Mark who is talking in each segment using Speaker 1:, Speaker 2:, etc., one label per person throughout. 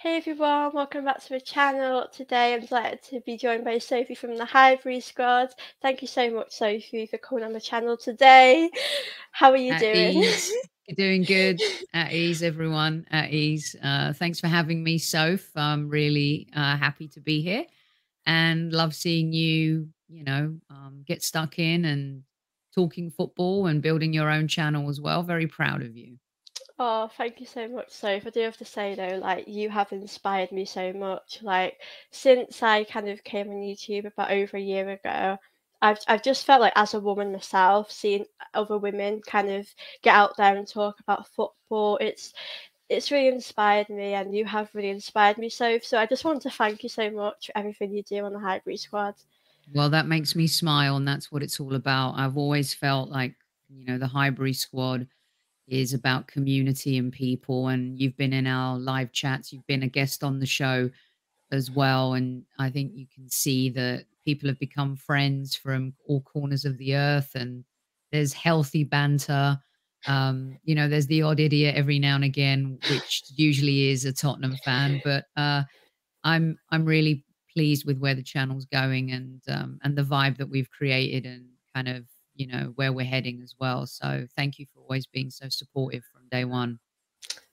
Speaker 1: Hey everyone, welcome back to the channel. Today I'm delighted to be joined by Sophie from the Highbury Squad. Thank you so much, Sophie, for coming on the channel today. How are you
Speaker 2: At
Speaker 1: doing?
Speaker 2: ease. You're doing good. At ease, everyone. At ease. Thanks for having me, Soph. I'm really happy to be here and love seeing you, get stuck in and talking football and building your own channel as well. Very proud of you.
Speaker 1: Oh, thank you so much, Soph. I do have to say though, like you have inspired me so much. Like since I kind of came on YouTube about over a year ago, I've just felt like as a woman myself, seeing other women kind of get out there and talk about football, it's really inspired me, and you have really inspired me, Soph. So I just want to thank you so much for everything you do on the Highbury Squad.
Speaker 2: Well, that makes me smile, and that's what it's all about. I've always felt like, the Highbury squad is about community and people. And you've been in our live chats, you've been a guest on the show as well. And I think you can see that people have become friends from all corners of the earth, and there's healthy banter. There's the odd idiot every now and again, which usually is a Tottenham fan, but I'm really pleased with where the channel's going and the vibe that we've created and kind of where we're heading as well. So thank you for always being so supportive from day one.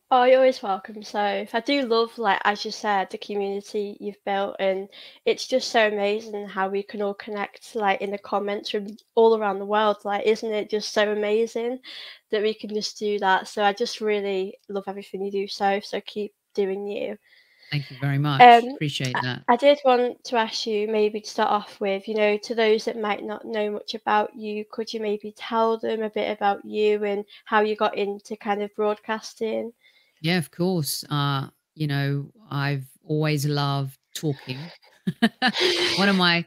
Speaker 1: Oh, you're always welcome, Soph. I do love, like as you said, the community you've built, and it's just so amazing how we can all connect, like in the comments from all around the world. Like, isn't it just so amazing that we can just do that? So I just really love everything you do, Soph. So keep doing you.
Speaker 2: Thank you very much.
Speaker 1: Um,
Speaker 2: Appreciate
Speaker 1: I
Speaker 2: that.
Speaker 1: I did want to ask you maybe to start off with, to those that might not know much about you, could you maybe tell them a bit about you and how you got into kind of broadcasting?
Speaker 2: Yeah, of course. I've always loved talking. One of my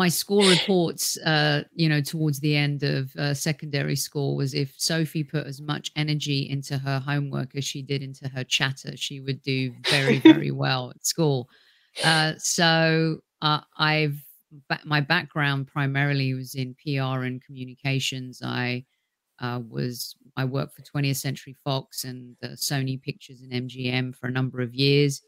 Speaker 2: school reports, towards the end of secondary school was if Sophie put as much energy into her homework as she did into her chatter, she would do very, very well at school. My background primarily was in PR and communications. I worked for 20th Century Fox and Sony Pictures and MGM for a number of years,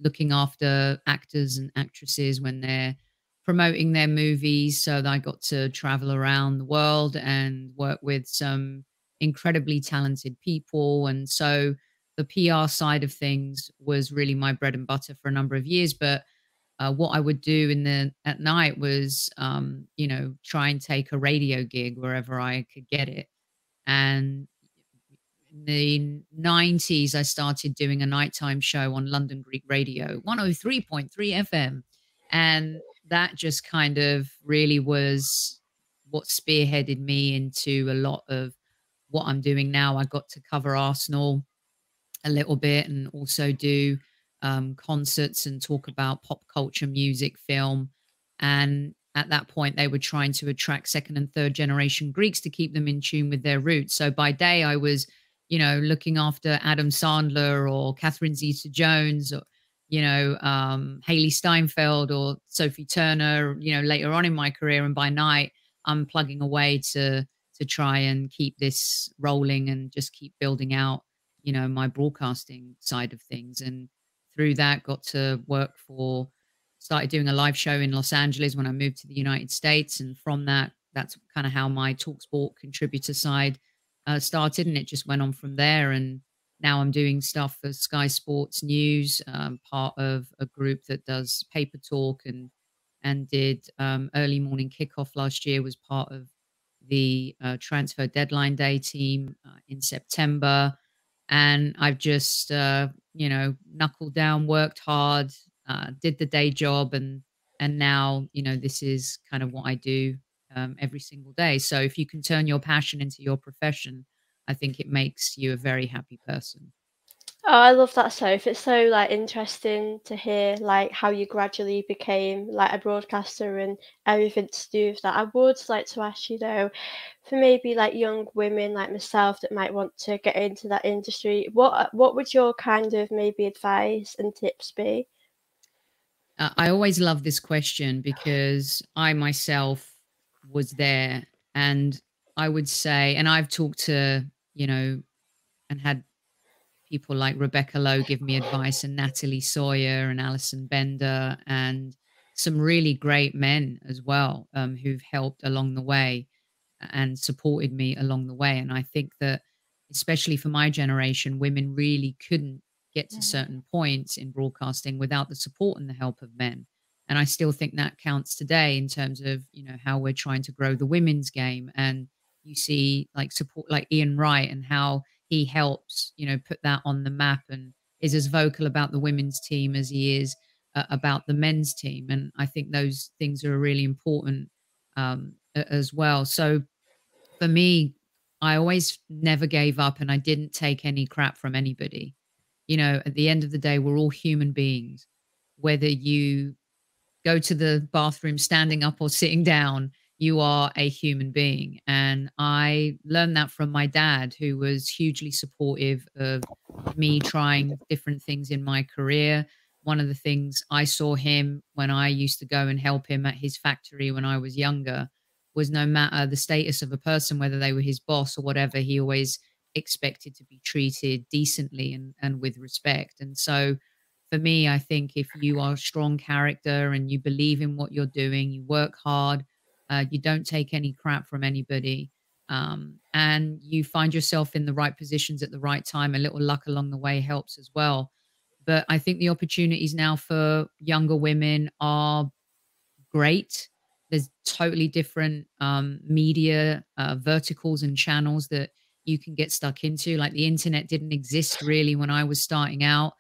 Speaker 2: looking after actors and actresses when they're promoting their movies. So that I got to travel around the world and work with some incredibly talented people. And so the PR side of things was really my bread and butter for a number of years. But what I would do at night was, try and take a radio gig wherever I could get it. And in the 90s, I started doing a nighttime show on London Greek Radio, 103.3 FM. And that just kind of really was what spearheaded me into a lot of what I'm doing now. I got to cover Arsenal a little bit and also do concerts and talk about pop culture, music, film. And at that point, they were trying to attract second and third generation Greeks to keep them in tune with their roots. So by day, I was, looking after Adam Sandler or Catherine Zeta Jones or, Haley Steinfeld or Sophie Turner, later on in my career. And by night, I'm plugging away to try and keep this rolling and just keep building out my broadcasting side of things. And through that, got to work started doing a live show in Los Angeles when I moved to the United States. And from that, that's kind of how my TalkSport contributor side started. And it just went on from there. And now I'm doing stuff for Sky Sports News, part of a group that does paper talk and did early morning kickoff last year, was part of the transfer deadline day team in September. And I've just, knuckled down, worked hard, did the day job, and now, this is kind of what I do every single day. So if you can turn your passion into your profession, I think it makes you a very happy person.
Speaker 1: Oh, I love that, Soph. It's so like interesting to hear like how you gradually became like a broadcaster and everything to do with that. I would like to ask you though, for maybe like young women like myself that might want to get into that industry, what would your kind of maybe advice and tips be?
Speaker 2: I always love this question because I myself was there, and I would say, and I've talked to, and had people like Rebecca Lowe give me advice, and Natalie Sawyer and Alison Bender, and some really great men as well, who've helped along the way and supported me along the way. And I think that, especially for my generation, women really couldn't get to
Speaker 1: Mm.
Speaker 2: certain points in broadcasting without the support and the help of men. And I still think that counts today in terms of, how we're trying to grow the women's game. And you see like support like Ian Wright and how he helps, put that on the map and is as vocal about the women's team as he is about the men's team. And I think those things are really important as well. So for me, I always never gave up and I didn't take any crap from anybody. At the end of the day, we're all human beings. Whether you go to the bathroom standing up or sitting down, you are a human being. And I learned that from my dad, who was hugely supportive of me trying different things in my career. One of the things I saw him when I used to go and help him at his factory when I was younger was, no matter the status of a person, whether they were his boss or whatever, he always expected to be treated decently and with respect. And so for me, I think if you are a strong character and you believe in what you're doing, you work hard, you don't take any crap from anybody, and you find yourself in the right positions at the right time, a little luck along the way helps as well. But I think the opportunities now for younger women are great. There's totally different media verticals and channels that you can get stuck into. Like the internet didn't exist really when I was starting out.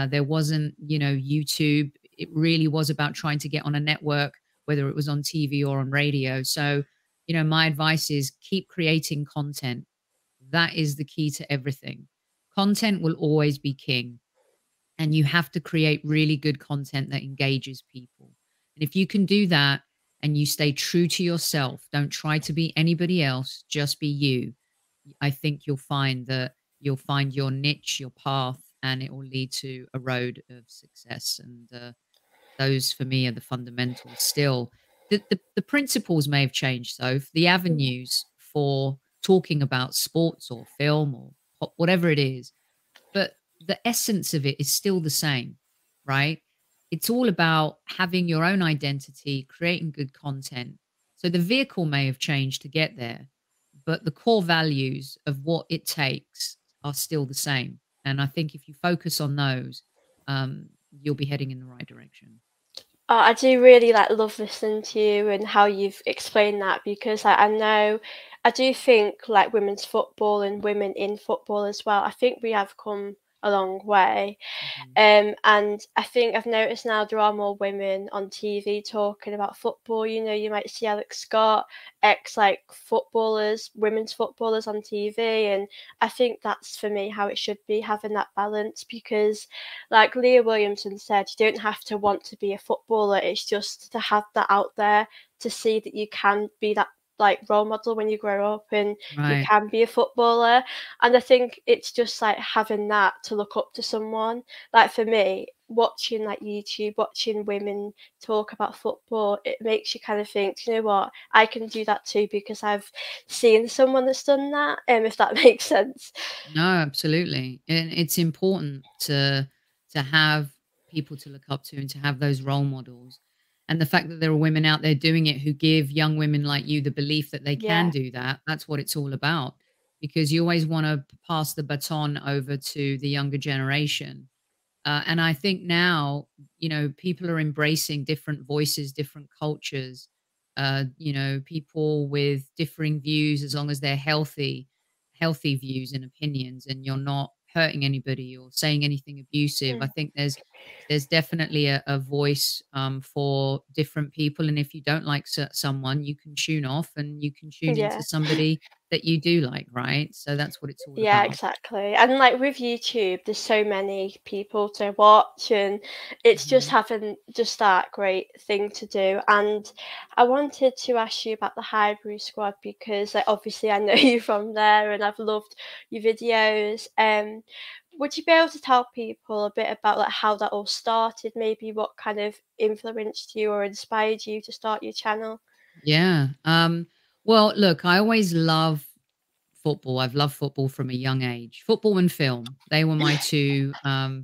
Speaker 2: There wasn't, YouTube. It really was about trying to get on a network, whether it was on TV or on radio. So, my advice is keep creating content. That is the key to everything. Content will always be king, and you have to create really good content that engages people. And if you can do that and you stay true to yourself, don't try to be anybody else, just be you. I think you'll find your niche, your path, and it will lead to a road of success. And those for me are the fundamentals still. The principles may have changed, so the
Speaker 1: Mm.
Speaker 2: avenues for talking about sports or film or whatever it is, but the essence of it is still the same, right? It's all about having your own identity, creating good content. So the vehicle may have changed to get there, but the core values of what it takes are still the same. And I think if you focus on those, you'll be heading in the right direction.
Speaker 1: I do really like love listening to you and how you've explained that, because I know I do think like women's football and women in football as well. I think we have come a long way.
Speaker 2: Mhm.
Speaker 1: And I think I've noticed now there are more women on TV talking about football. You might see Alex Scott, ex like footballers, women's footballers on TV, and I think that's for me how it should be, having that balance. Because, like Leah Williamson said, you don't have to want to be a footballer. It's just to have that out there to see that you can be that like role model when you grow up and you
Speaker 2: Right.
Speaker 1: can be a footballer. And I think it's just like having that to look up to someone. Like for me, watching like YouTube, watching women talk about football, it makes you kind of think, you know what, I can do that too because I've seen someone that's done that, if that makes sense.
Speaker 2: No, absolutely. And it's important to have people to look up to and to have those role models. And the fact that there are women out there doing it who give young women like you the belief that they can
Speaker 1: Yeah.
Speaker 2: do that, that's what it's all about. Because you always want to pass the baton over to the younger generation. And I think now, people are embracing different voices, different cultures, people with differing views, as long as they're healthy views and opinions, and you're not hurting anybody or saying anything abusive. I
Speaker 1: Mm.
Speaker 2: think there's definitely a voice for different people. And if you don't like someone, you can tune off and you can tune into
Speaker 1: Yeah.
Speaker 2: somebody that you do like, right? So that's what it's all
Speaker 1: Yeah,
Speaker 2: about.
Speaker 1: exactly. And like with YouTube, there's so many people to watch, and it's just
Speaker 2: Mhm.
Speaker 1: having just that great thing to do. And I wanted to ask you about the Highbury Squad because like, obviously I know you from there and I've loved your videos. Would you be able to tell people a bit about like how that all started, maybe what kind of influenced you or inspired you to start your channel?
Speaker 2: Yeah. Well, look, I always love football. I've loved football from a young age. Football and film, they were my two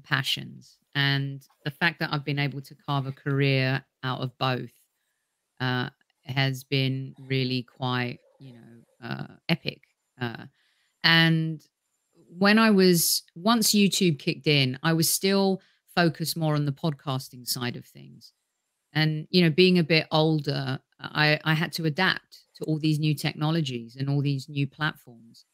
Speaker 2: passions. And the fact that I've been able to carve a career out of both uh, has been really quite, epic. Uh, and once YouTube kicked in, I was still focused more on the podcasting side of things. And, being a bit older, I had to adapt to all these new technologies and all these new platforms.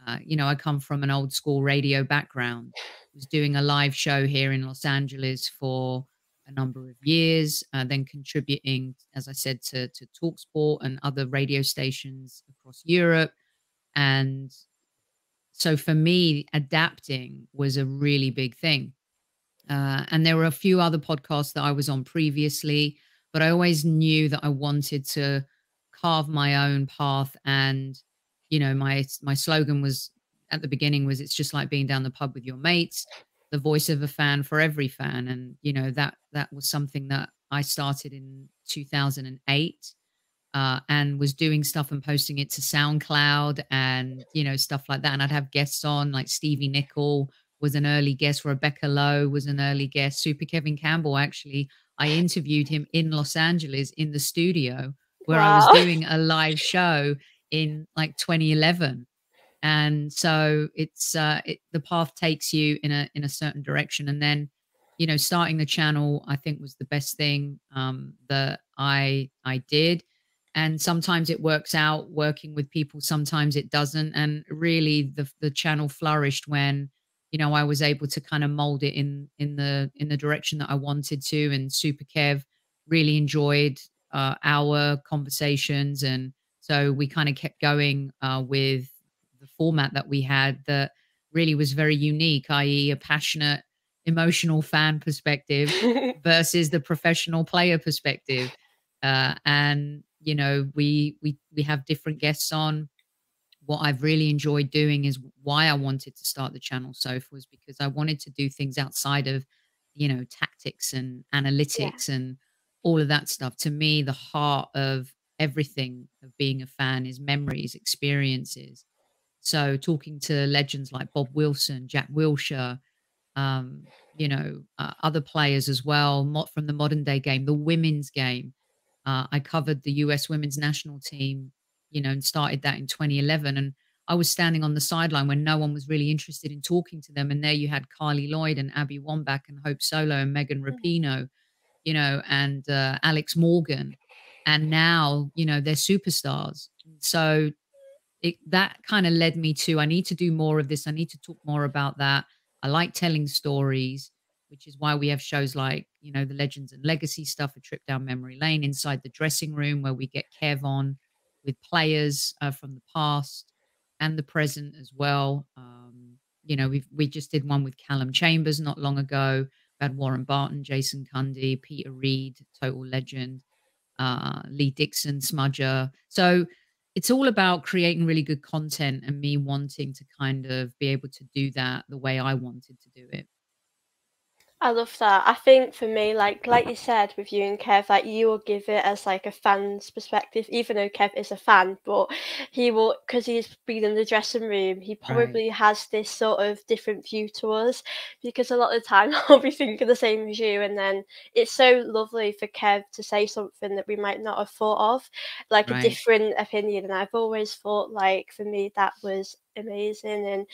Speaker 2: I come from an old school radio background, was doing a live show here in Los Angeles for a number of years, then contributing, as I said, to Talksport and other radio stations across Europe. And so for me, adapting was a really big thing. And there were a few other podcasts that I was on previously, but I always knew that I wanted to carve my own path. And my slogan was at the beginning was, "It's just like being down the pub with your mates." The voice of a fan for every fan, and that was something that I started in 2008, and was doing stuff and posting it to SoundCloud and, stuff like that. And I'd have guests on, like Stevie Nickel was an early guest, Rebecca Lowe was an early guest, Super Kevin Campbell. Actually, I interviewed him in Los Angeles in the studio where I was
Speaker 1: Wow.
Speaker 2: doing a live show in like 2011. And so the path takes you in a certain direction. And then, starting the channel, I think was the best thing that I did. And sometimes it works out working with people, sometimes it doesn't. And really, the channel flourished when I was able to kind of mold it in the direction that I wanted to. And Super Kev really enjoyed our conversations, and so we kind of kept going with the format that we had that really was very unique, i.e., a passionate, emotional fan perspective versus the professional player perspective. And we have different guests on. What I've really enjoyed doing is why I wanted to start the channel, Soph, was because I wanted to do things outside of, tactics and
Speaker 1: Yeah.
Speaker 2: analytics and all of that stuff. To me, the heart of everything of being a fan is memories, experiences. So talking to legends like Bob Wilson, Jack Wilshere, other players as well, from the modern day game, the women's game. I covered the US women's national team, and started that in 2011. And I was standing on the sideline when no one was really interested in talking to them. And there you had Carly Lloyd and Abby Wambach and Hope Solo and Megan Rapinoe, and Alex Morgan. And now, they're superstars. So that kind of led me to, I need to do more of this. I need to talk more about that. I like telling stories, which is why we have shows like, the Legends and Legacy stuff, a trip down memory lane, Inside the Dressing Room, where we get Kev on with players from the past and the present as well. We just did one with Callum Chambers not long ago. We had Warren Barton, Jason Cundy, Peter Reid, total legend, Lee Dixon, Smudger. So it's all about creating really good content and me wanting to kind of be able to do that the way I wanted to do it.
Speaker 1: I love that. I think for me, like you said with you and Kev, like you will give it as like a fan's perspective, even though Kev is a fan, but he will, because he's been in the dressing room, he
Speaker 2: Right,
Speaker 1: probably has this sort of different view to us, because a lot of the time I'll be thinking the same as you, and then it's so lovely for Kev to say something that we might not have thought of, like a
Speaker 2: right.
Speaker 1: different opinion. And I've always thought, like, for me that was amazing. And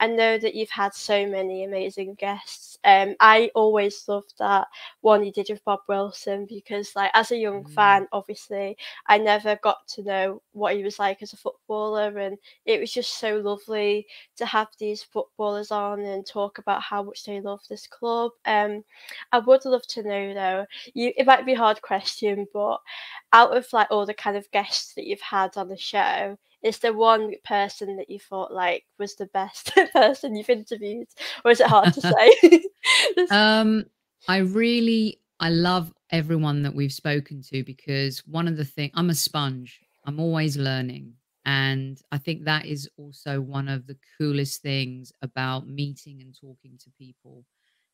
Speaker 1: I know that you've had so many amazing guests. I always loved that one you did with Bob Wilson, because, like, as a young
Speaker 2: Mm,
Speaker 1: fan, obviously, I never got to know what he was like as a footballer, and it was just so lovely to have these footballers on and talk about how much they love this club. I would love to know though, it might be a hard question, but out of like all the kind of guests that you've had on the show, is there one person that you thought like was the best person you've interviewed, or is it hard to say? This-
Speaker 2: Um, I love everyone that we've spoken to, because one of the things, I'm a sponge. I'm always learning. And I think that is also one of the coolest things about meeting and talking to people.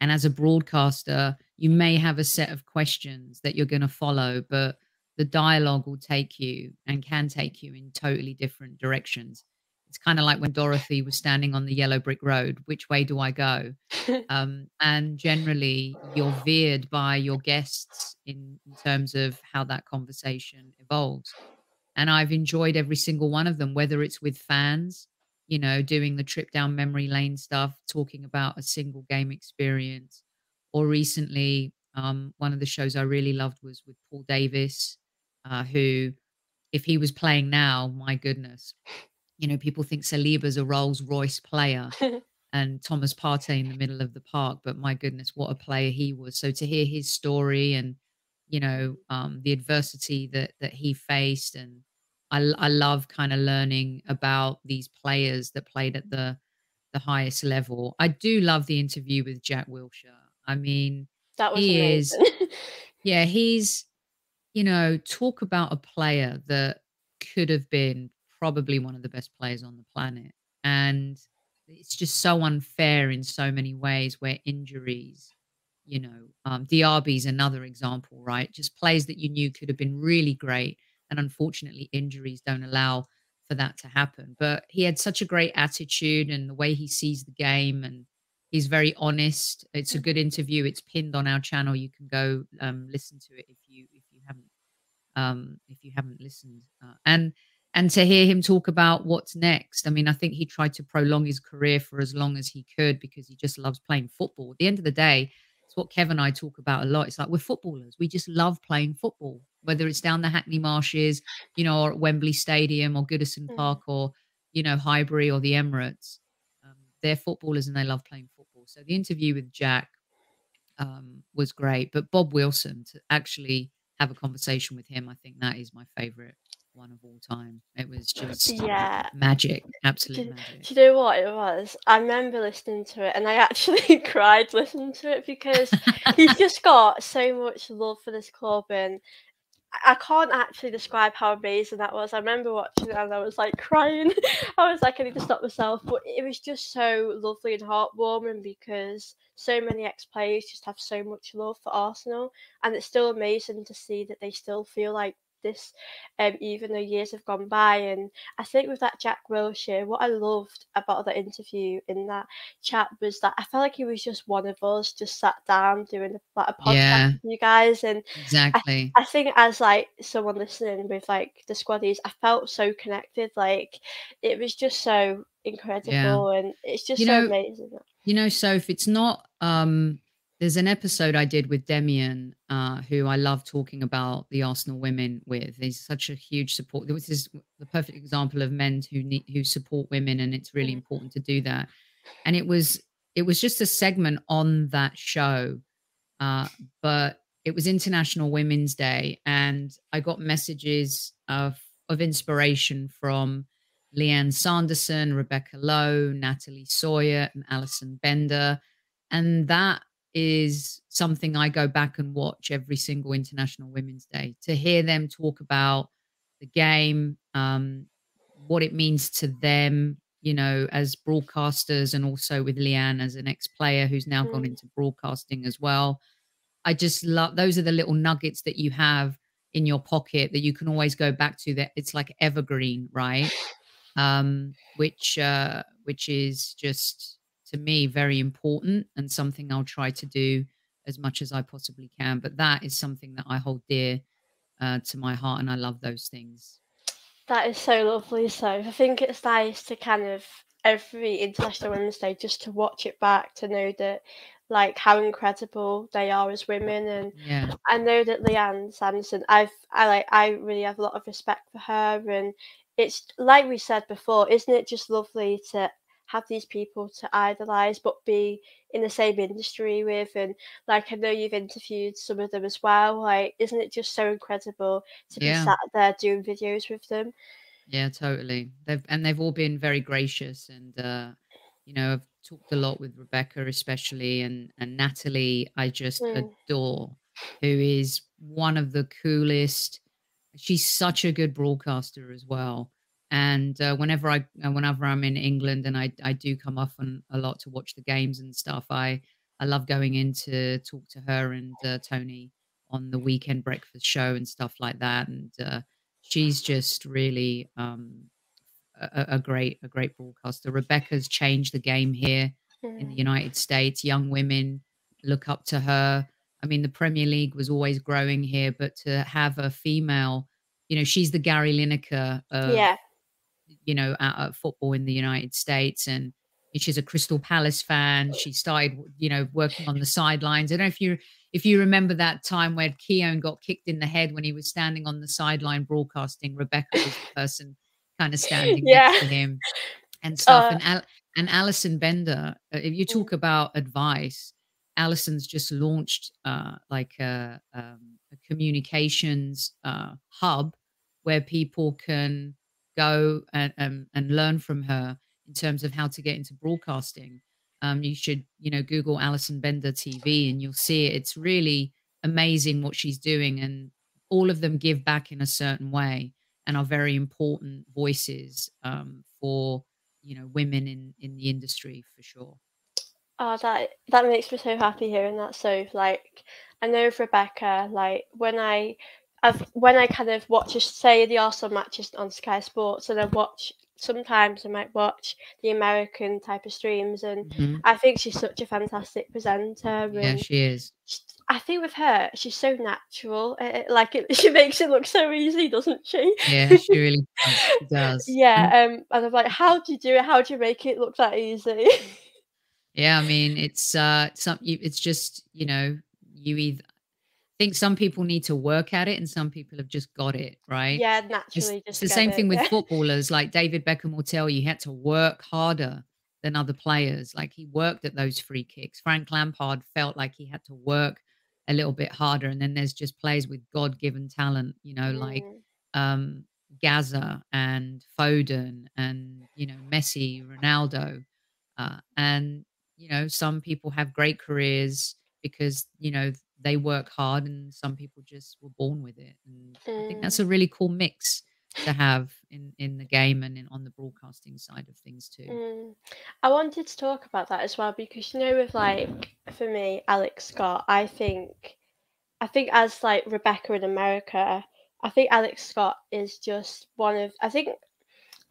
Speaker 2: And as a broadcaster, you may have a set of questions that you're going to follow, but the dialogue will take you and can take you in totally different directions. It's kind of like when Dorothy was standing on the yellow brick road, which way do I go? And generally, you're veered by your guests in terms of how that conversation evolves. And I've enjoyed every single one of them, whether it's with fans, doing the trip down memory lane stuff, talking about a single game experience, or recently, one of the shows I really loved was with Paul Davis, who, if he was playing now, my goodness, people think Saliba's a Rolls Royce player and Thomas Partey in the middle of the park, but my goodness, what a player he was. So to hear his story and, the adversity that he faced, and I love kind of learning about these players that played at the highest level. I do love the interview with Jack Wilshere. I mean,
Speaker 1: That was
Speaker 2: he is,
Speaker 1: amazing.
Speaker 2: yeah, he's, talk about a player that could have been probably one of the best players on the planet. And it's just so unfair in so many ways where injuries, Diaby's another example, right? Just players that you knew could have been really great. And unfortunately, injuries don't allow for that to happen. But he had such a great attitude and the way he sees the game, and he's very honest. It's a good interview. It's pinned on our channel. You can go listen to it if you haven't listened. And to hear him talk about what's next, I mean, I think he tried to prolong his career for as long as he could because he just loves playing football. At the end of the day, it's what Kev and I talk about a lot. It's like we're footballers. We just love playing football, whether it's down the Hackney Marshes, or at Wembley Stadium or Goodison
Speaker 1: Mm.
Speaker 2: Park or, Highbury or the Emirates. They're footballers and they love playing football. So the interview with Jack was great. But Bob Wilson, to actually have a conversation with him, I think that is my favorite one of all time. It was just
Speaker 1: Yeah.
Speaker 2: magic, absolute
Speaker 1: Do,
Speaker 2: magic.
Speaker 1: do you know what it was? I remember listening to it and I actually cried listening to it because he's just got so much love for this club, and I can't actually describe how amazing that was. I remember watching it and I was like crying. I was like, I need to stop myself. But it was just so lovely and heartwarming because so many ex players just have so much love for Arsenal. And it's still amazing to see that they still feel like this, even though years have gone by. And I think with that Jack Wilshere, what I loved about the interview in that chat was that I felt like he was just one of us, just sat down doing like a podcast
Speaker 2: Yeah,
Speaker 1: with you guys. And I
Speaker 2: exactly.
Speaker 1: I think as like someone listening with like the squaddies, I felt so connected. Like it was just so
Speaker 2: Yeah.
Speaker 1: incredible, and it's just
Speaker 2: You
Speaker 1: so
Speaker 2: know,
Speaker 1: amazing.
Speaker 2: Soph, it's not there's an episode I did with Demian, who I love talking about the Arsenal women with. He's such a huge support. This is the perfect example of men who support women, and it's really
Speaker 1: Mm,
Speaker 2: important to do that. And it was just a segment on that show, uh, but it was International Women's Day, and I got messages of inspiration from Leanne Sanderson, Rebecca Lowe, Natalie Sawyer, and Alison Bender. And that is something I go back and watch every single International Women's Day to hear them talk about the game, what it means to them, as broadcasters, and also with Leanne as an ex player who's now gone
Speaker 1: mm.
Speaker 2: into broadcasting as well. I just love those are the little nuggets that you have in your pocket that you can always go back to, that it's like evergreen, right? Which is just, to me, very important and something I'll try to do as much as I possibly can. But that is something that I hold dear to my heart, and I love those things.
Speaker 1: That is so lovely. So I think it's nice to kind of every International Women's Day just to watch it back to know that like how incredible they are as women. And
Speaker 2: Yeah,
Speaker 1: I know that Leanne Sanderson, I really have a lot of respect for her. And it's like we said before, isn't it just lovely to have these people to idolize but be in the same industry with? And like I know you've interviewed some of them as well. Like, isn't it just so incredible to be
Speaker 2: yeah.
Speaker 1: sat there doing videos with them?
Speaker 2: Yeah, totally. They've all been very gracious, and I've talked a lot with Rebecca especially, and Natalie I just
Speaker 1: Mm.
Speaker 2: adore, who is one of the coolest. She's such a good broadcaster as well. And whenever I'm in England and I do come often a lot to watch the games and stuff, I love going in to talk to her and Tony on the weekend breakfast show and stuff like that. And she's just really a great broadcaster. Rebecca's changed the game here in the
Speaker 1: Mm.
Speaker 2: United States. Young women look up to her. I mean, the Premier League was always growing here, but to have a female, she's the Gary Lineker of
Speaker 1: Yeah.
Speaker 2: football in the United States. And she's a Crystal Palace fan. She started, working on the sidelines. I don't know if you remember that time where Keown got kicked in the head when he was standing on the sideline broadcasting. Rebecca was the person kind of standing
Speaker 1: Yeah.
Speaker 2: next to him and stuff.
Speaker 1: Uh,
Speaker 2: And Alison Bender, if you
Speaker 1: mm,
Speaker 2: talk about advice, Alison's just launched like a communications hub where people can go and learn from her in terms of how to get into broadcasting. You should, Google Alison Bender TV and you'll see it. It's really amazing what she's doing, and all of them give back in a certain way and are very important voices for women in the industry for sure.
Speaker 1: oh, that makes me so happy hearing that. So, like, I know with Rebecca, like when I kind of watch, say, the Arsenal matches on Sky Sports, and I watch. Sometimes I might watch the American type of streams, and
Speaker 2: Mhm.
Speaker 1: I think she's such a fantastic presenter.
Speaker 2: Yeah,
Speaker 1: And
Speaker 2: she is.
Speaker 1: I think with her, she's so natural. She makes it look so easy, doesn't she?
Speaker 2: Yeah, she really does. She does.
Speaker 1: Yeah.
Speaker 2: And
Speaker 1: And I'm like, how do you do it? How do you make it look that easy?
Speaker 2: yeah, I mean, it's just, you either think some people need to work at it and some people have just got it, right?
Speaker 1: Yeah,
Speaker 2: It's
Speaker 1: naturally,
Speaker 2: it's
Speaker 1: just
Speaker 2: the
Speaker 1: get
Speaker 2: same
Speaker 1: it.
Speaker 2: thing with
Speaker 1: Yeah.
Speaker 2: footballers, like David Beckham will tell you he had to work harder than other players, like he worked at those free kicks. Frank Lampard felt like he had to work a little bit harder, and then there's just players with God-given talent, like,
Speaker 1: Mm,
Speaker 2: um, Gaza and Foden and, Messi, Ronaldo, and, some people have great careers because, they work hard and some people just were born with it. And I think that's
Speaker 1: mm,
Speaker 2: a really cool mix to have in the game and on the broadcasting side of things too.
Speaker 1: mm. I wanted to talk about that as well because with like for me, Alex Scott, I think as like Rebecca in America, I think Alex Scott is just one of I think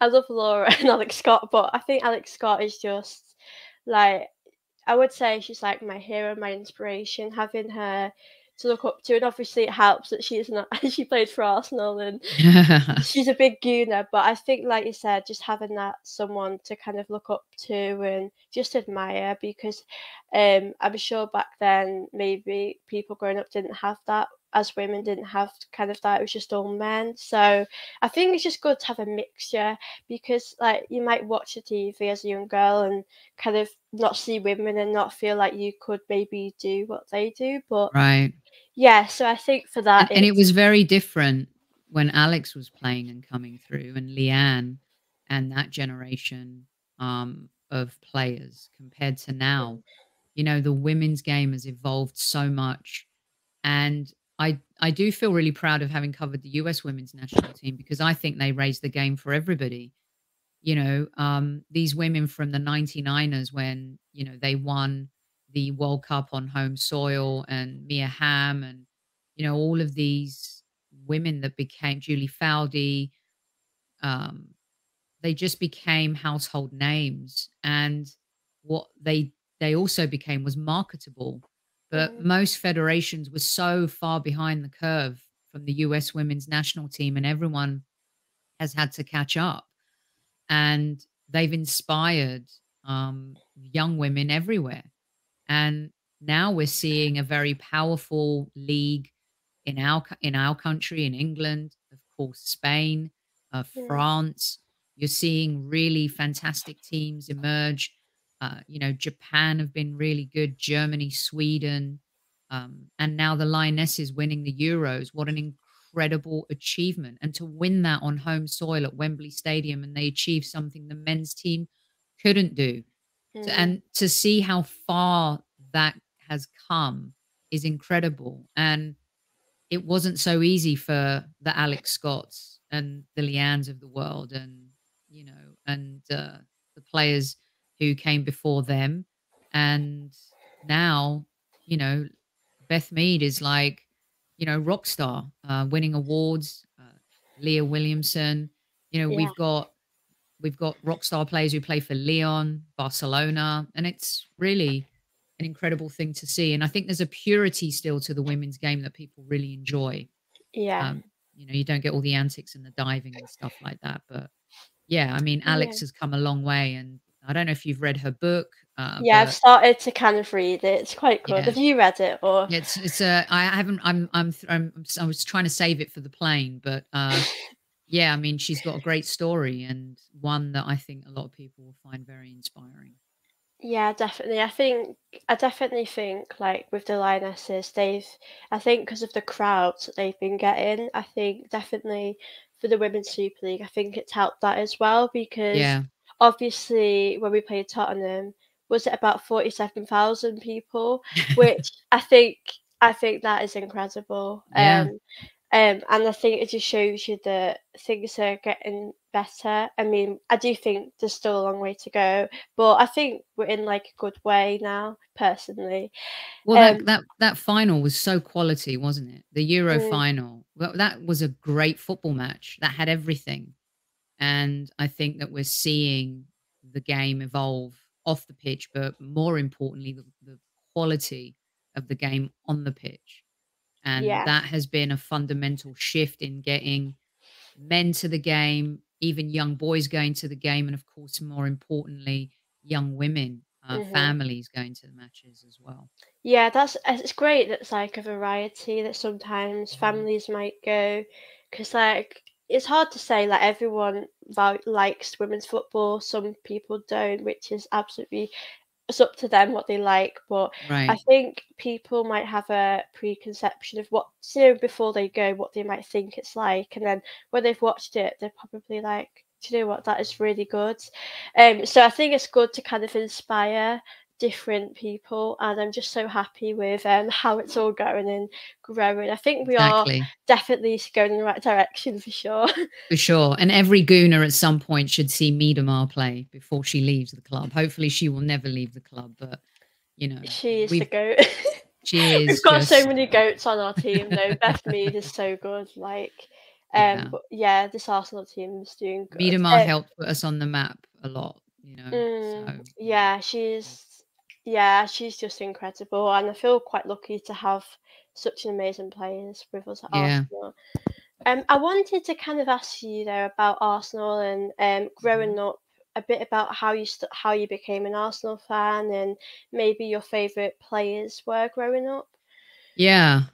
Speaker 1: I love Laura and Alex Scott, but I think Alex Scott is just like I would say she's like my hero, my inspiration, having her to look up to, and obviously it helps that she's not she played for Arsenal and she's a big gooner, but I think, like you said, just having that someone to kind of look up to and just admire because I'm sure back then maybe people growing up didn't have that. As women didn't have kind of that, it was just all men. So I think it's just good to have a mixture because, like, you might watch the TV as a young girl and kind of not see women and not feel like you could maybe do what they do. But
Speaker 2: Right.
Speaker 1: yeah, so I think for that,
Speaker 2: And it
Speaker 1: it's
Speaker 2: was very different when Alex was playing and coming through, and Leanne and that generation, of players compared to now. The women's game has evolved so much, and I do feel really proud of having covered the US women's national team because I think they raised the game for everybody. These women from the 99ers when, they won the World Cup on home soil, and Mia Hamm and, all of these women that became Julie Foudy, um, they just became household names. And what they also became was marketable. But
Speaker 1: mm,
Speaker 2: most federations were so far behind the curve from the US women's national team, and everyone has had to catch up, and they've inspired young women everywhere. And now we're seeing a very powerful league in our country, in England, of course, Spain,
Speaker 1: mm,
Speaker 2: France. You're seeing really fantastic teams emerge. Japan have been really good. Germany, Sweden, and now the Lionesses winning the Euros. What an incredible achievement! And to win that on home soil at Wembley Stadium, and they achieved something the men's team couldn't do.
Speaker 1: mm,
Speaker 2: And to see how far that has come is incredible. And it wasn't so easy for the Alex Scotts and the Leannes of the world, and the players who came before them. And now, you know, Beth Mead is like, rock star, winning awards. Leah Williamson.
Speaker 1: yeah,
Speaker 2: We've got We've got rock star players who play for Lyon, Barcelona, and it's really an incredible thing to see. And I think there's a purity still to the women's game that people really enjoy.
Speaker 1: Yeah.
Speaker 2: Um, you don't get all the antics and the diving and stuff like that. But yeah, I mean,
Speaker 1: Yeah.
Speaker 2: Alex has come a long way, and I don't know if you've read her book,
Speaker 1: Yeah, I've
Speaker 2: but
Speaker 1: started to kind of read it. It's quite good.
Speaker 2: yeah,
Speaker 1: Have you read it or?
Speaker 2: yeah, it's I haven't I was trying to save it for the plane, but yeah, I mean, she's got a great story and one that I think a lot of people will find very inspiring.
Speaker 1: Yeah, definitely. I definitely think like with the Lionesses, I think because of the crowds that they've been getting, I think definitely for the Women's Super League, I think it's helped that as well because
Speaker 2: Yeah.
Speaker 1: obviously when we played Tottenham, was it about 47,000 people, which I think that is incredible.
Speaker 2: Yeah.
Speaker 1: And I think it just shows you that things are getting better. I mean, I do think there's still a long way to go, but I think we're in like a good way now, personally.
Speaker 2: Well,
Speaker 1: Um,
Speaker 2: that final was so quality, wasn't it? The Euro
Speaker 1: mm,
Speaker 2: final. Well, that was a great football match. That had everything. And I think that we're seeing the game evolve off the pitch, but more importantly, the quality of the game on the pitch. And
Speaker 1: yeah.
Speaker 2: that has been a fundamental shift in getting men to the game, even young boys going to the game, and of course, more importantly, young women,
Speaker 1: hmm
Speaker 2: families going to the matches as well.
Speaker 1: Yeah, it's great that it's like a variety that sometimes
Speaker 2: Mhm.
Speaker 1: families might go, because like it's hard to say like everyone likes women's football, some people don't, which is absolutely it's up to them what they like, but I
Speaker 2: Right.
Speaker 1: think people might have a preconception of what before they go, what they might think it's like, and then when they've watched it, they're probably like, "Do you know what? That is really good." So I think it's good to kind of inspire different people, and I'm just so happy with how it's all going and growing. I think we are
Speaker 2: Exactly.
Speaker 1: definitely going in the right direction for sure.
Speaker 2: For sure. And every Gooner at some point should see Miedemar play before she leaves the club. Hopefully, she will never leave the club, but,
Speaker 1: She is the
Speaker 2: we've
Speaker 1: goat.
Speaker 2: she
Speaker 1: We've
Speaker 2: is
Speaker 1: got so
Speaker 2: just
Speaker 1: many goats on our team though. Beth Mead is so good, like,
Speaker 2: yeah.
Speaker 1: but yeah, this Arsenal team is doing good.
Speaker 2: Miedemar helped put us on the map a lot, so, yeah.
Speaker 1: Yeah, she's just incredible, and I feel quite lucky to have such an amazing players with us at
Speaker 2: Yeah.
Speaker 1: Arsenal. I wanted to kind of ask you though about Arsenal and growing
Speaker 2: Mhm.
Speaker 1: up, a bit about how you became an Arsenal fan and maybe your favourite players were growing up.
Speaker 2: Yeah.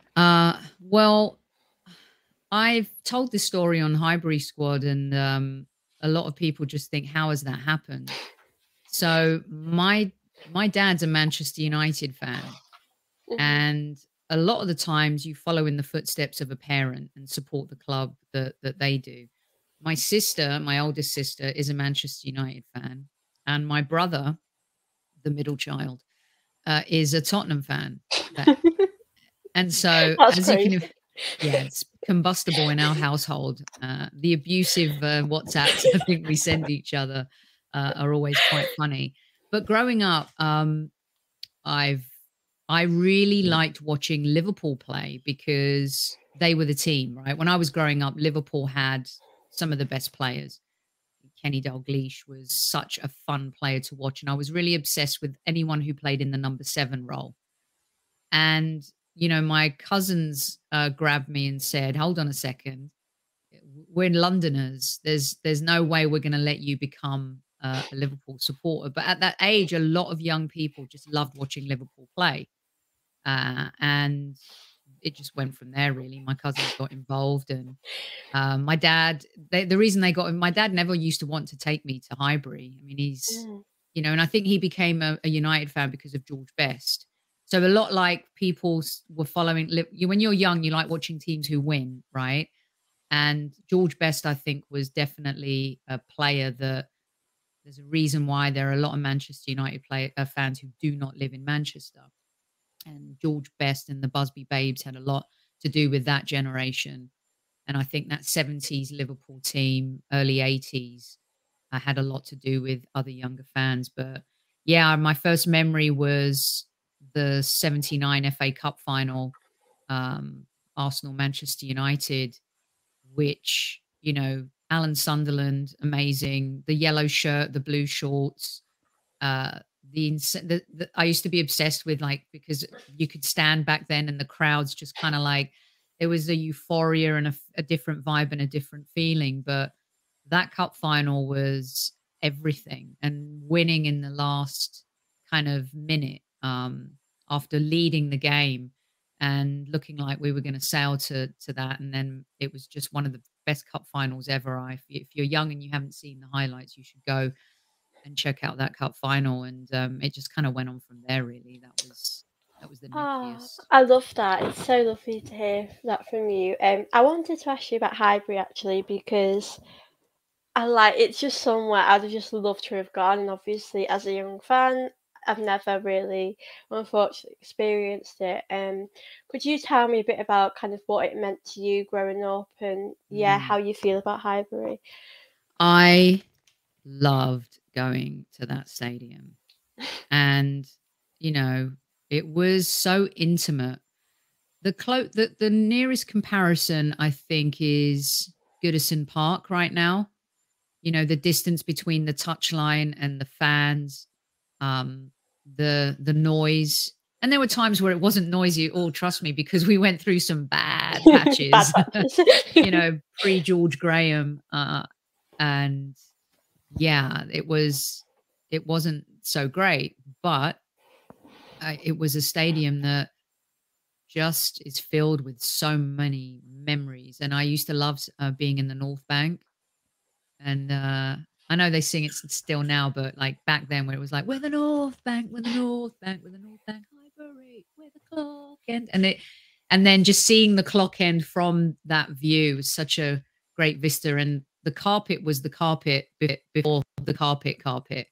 Speaker 2: Well, I've told this story on Highbury Squad, and a lot of people just think, "How has that happened?" So my dad's a Manchester United fan,
Speaker 1: hmm
Speaker 2: and a lot of the times you follow in the footsteps of a parent and support the club that they do. My sister, my oldest sister, is a Manchester United fan, and my brother, the middle child, is a Tottenham fan. That and so,
Speaker 1: That's
Speaker 2: as you can
Speaker 1: crazy.
Speaker 2: yeah, it's combustible in our household. The abusive, WhatsApps I think we send each other, are always quite funny. But growing up, I've I really liked watching Liverpool play because they were the team, right? When I was growing up, Liverpool had some of the best players. Kenny Dalglish was such a fun player to watch, and I was really obsessed with anyone who played in the number 7 role. And, my cousins, grabbed me and said, "Hold on a second. We're Londoners. There's no way we're gonna let you become, a Liverpool supporter." But at that age, a lot of young people just loved watching Liverpool play. And it just went from there, really. My cousins got involved, and my dad, the reason they got my dad never used to want to take me to Highbury. I mean,
Speaker 1: Mm,
Speaker 2: and I think he became a United fan because of George Best. So a lot like people were following, when you're young, you like watching teams who win, right? And George Best, I think, was definitely a player that there's a reason why there are a lot of Manchester United fans who do not live in Manchester. And George Best and the Busby Babes had a lot to do with that generation. And I think that 70s Liverpool team, early 80s, had a lot to do with other younger fans. But yeah, my first memory was the 79 FA Cup final, um, Arsenal Manchester United, which, Alan Sunderland, amazing. The yellow shirt, the blue shorts. Uh, I used to be obsessed with, like, because you could stand back then and the crowds just kind of like, it was a euphoria and a different vibe and a different feeling. But that cup final was everything, and winning in the last kind of minute, after leading the game and looking like we were going to sail to that, and then it was just one of the best cup finals ever. If you're young and you haven't seen the highlights, you should go and check out that cup final. And it just kind of went on from there. Really, that was the
Speaker 1: Ah,
Speaker 2: nucleus.
Speaker 1: I love that. It's so lovely to hear that from you. I wanted to ask you about Highbury actually because I like it's just somewhere I'd have just loved to have gone, and obviously as a young fan, I've never really, unfortunately, experienced it. Could you tell me a bit about kind of what it meant to you growing up, and yeah,
Speaker 2: Mm.
Speaker 1: how you feel about Highbury?
Speaker 2: I loved going to that stadium, and you know, it was so intimate. The nearest comparison I think is Goodison Park right now. You know, the distance between the touchline and the fans, um, the noise. And there were times where it wasn't noisy at all, trust me, because we went through some bad
Speaker 1: Bad
Speaker 2: patches,
Speaker 1: patches.
Speaker 2: you know, pre George Graham. And yeah, it wasn't so great, but it was a stadium that just is filled with so many memories. And I used to love being in the North Bank. And I know they sing it still now, but like back then, when it was like, "We're the North Bank, we're the North Bank, we're the North Bank Highbury, we're the clock end," and then just seeing the clock end from that view was such a great vista. And the carpet was the carpet bit before the carpet.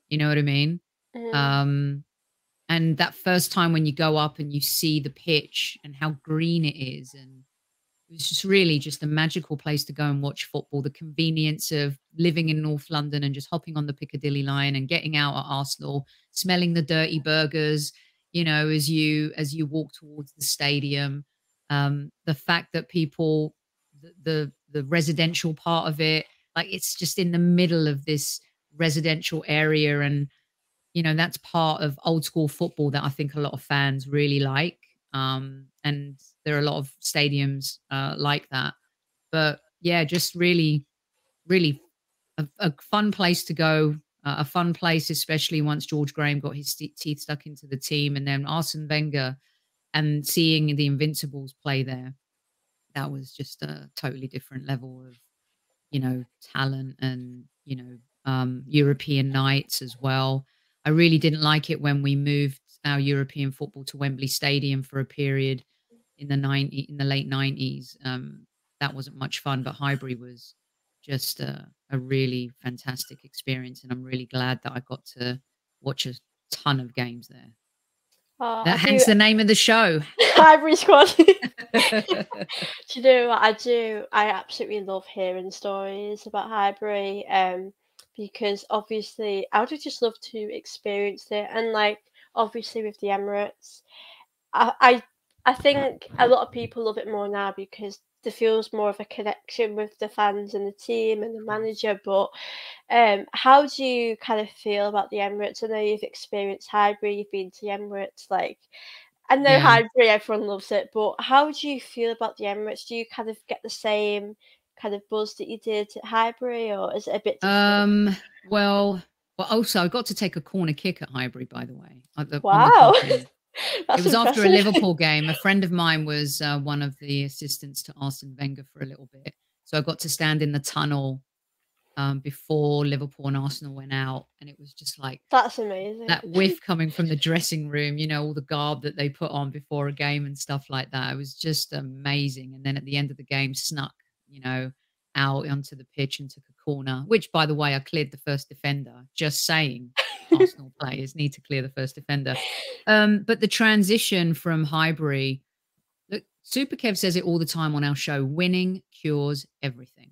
Speaker 2: You know what I mean?
Speaker 1: Mm.
Speaker 2: Um, and that first time when you go up and you see the pitch and how green it is, and it was just really just a magical place to go and watch football. The convenience of living in North London and just hopping on the Piccadilly line and getting out at Arsenal, smelling the dirty burgers, you know, as you walk towards the stadium. The fact that people, the residential part of it, like it's just in the middle of this residential area. And you know, that's part of old school football that I think a lot of fans really like. And there are a lot of stadiums like that. But yeah, just really, really a fun place to go. A fun place, especially once George Graham got his teeth stuck into the team, and then Arsene Wenger, and seeing the Invincibles play there. That was just a totally different level of, you know, talent and, you know, European nights as well. I really didn't like it when we moved our European football to Wembley Stadium for a period in the late 90s. That wasn't much fun, but Highbury was just a really fantastic experience, and I'm really glad that I got to watch a ton of games there.
Speaker 1: Oh, I
Speaker 2: That
Speaker 1: do.
Speaker 2: hence the name of the show.
Speaker 1: Highbury Squad. Do you know what I do? I absolutely love hearing stories about Highbury, because obviously I would have just loved to experience it, and like obviously with the Emirates, I I, I think a lot of people love it more now because there feels more of a connection with the fans and the team and the
Speaker 2: Of course.
Speaker 1: manager. But how do you kind of feel about the Emirates? I know you've experienced Highbury, you've been to the Emirates, like. I know
Speaker 2: Yeah.
Speaker 1: Highbury, everyone loves it, but how do you feel about the Emirates? Do you kind of get the same kind of buzz that you did at Highbury, or is it a bit different?
Speaker 2: Um, well, also I got to take a corner kick at Highbury, by the way, on the
Speaker 1: Wow,
Speaker 2: clock end. It
Speaker 1: that's
Speaker 2: was after a
Speaker 1: impressive.
Speaker 2: Liverpool game. A friend of mine was one of the assistants to Arsene Wenger for a little bit, so I got to stand in the tunnel before Liverpool and Arsenal went out, and it was just like
Speaker 1: That's amazing.
Speaker 2: that whiff coming from the dressing room, you know, all the garb that they put on before a game and stuff like that. It was just amazing. And then at the end of the game, snuck, you know, out onto the pitch and took a corner, which, by the way, I cleared the first defender. Just saying, Arsenal players need to clear the first defender. But the transition from Highbury, look, Super Kev says it all the time on our show, winning cures everything.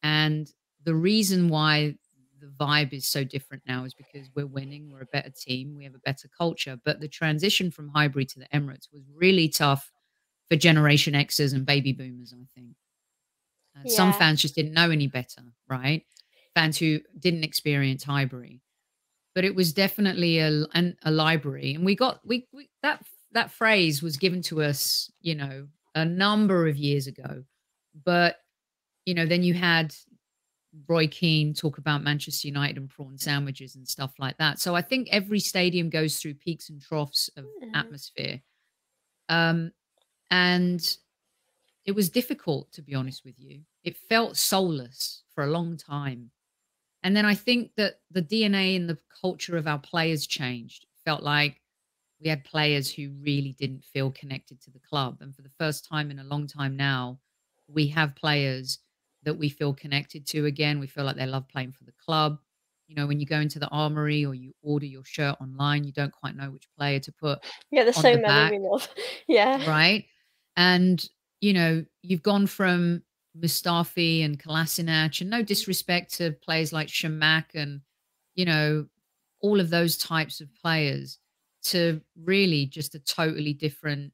Speaker 2: And the reason why the vibe is so different now is because we're winning, we're a better team, we have a better culture. But the transition from Highbury to the Emirates was really tough for Generation Xers and baby boomers, I think. Some
Speaker 1: Yeah.
Speaker 2: fans just didn't know any better, right? Fans who didn't experience Highbury, but it was definitely a library, and we that phrase was given to us, a number of years ago. But then you had Roy Keane talk about Manchester United and prawn sandwiches and stuff like that. So I think every stadium goes through peaks and troughs of
Speaker 1: Mhm.
Speaker 2: atmosphere. Um, and it was difficult, to be honest with you. It felt soulless for a long time. And then I think that the DNA and the culture of our players changed. Felt like we had players who really didn't feel connected to the club. And for the first time in a long time now, we have players that we feel connected to again. We feel like they love playing for the club. When you go into the armory or you order your shirt online, you don't quite know which player to put
Speaker 1: Yeah, there's
Speaker 2: on
Speaker 1: so
Speaker 2: the
Speaker 1: many
Speaker 2: back.
Speaker 1: we love. Yeah.
Speaker 2: Right? And, you've gone from Mustafi and Kolasinac, and no disrespect to players like Shamak and, you know, all of those types of players, to really just a totally different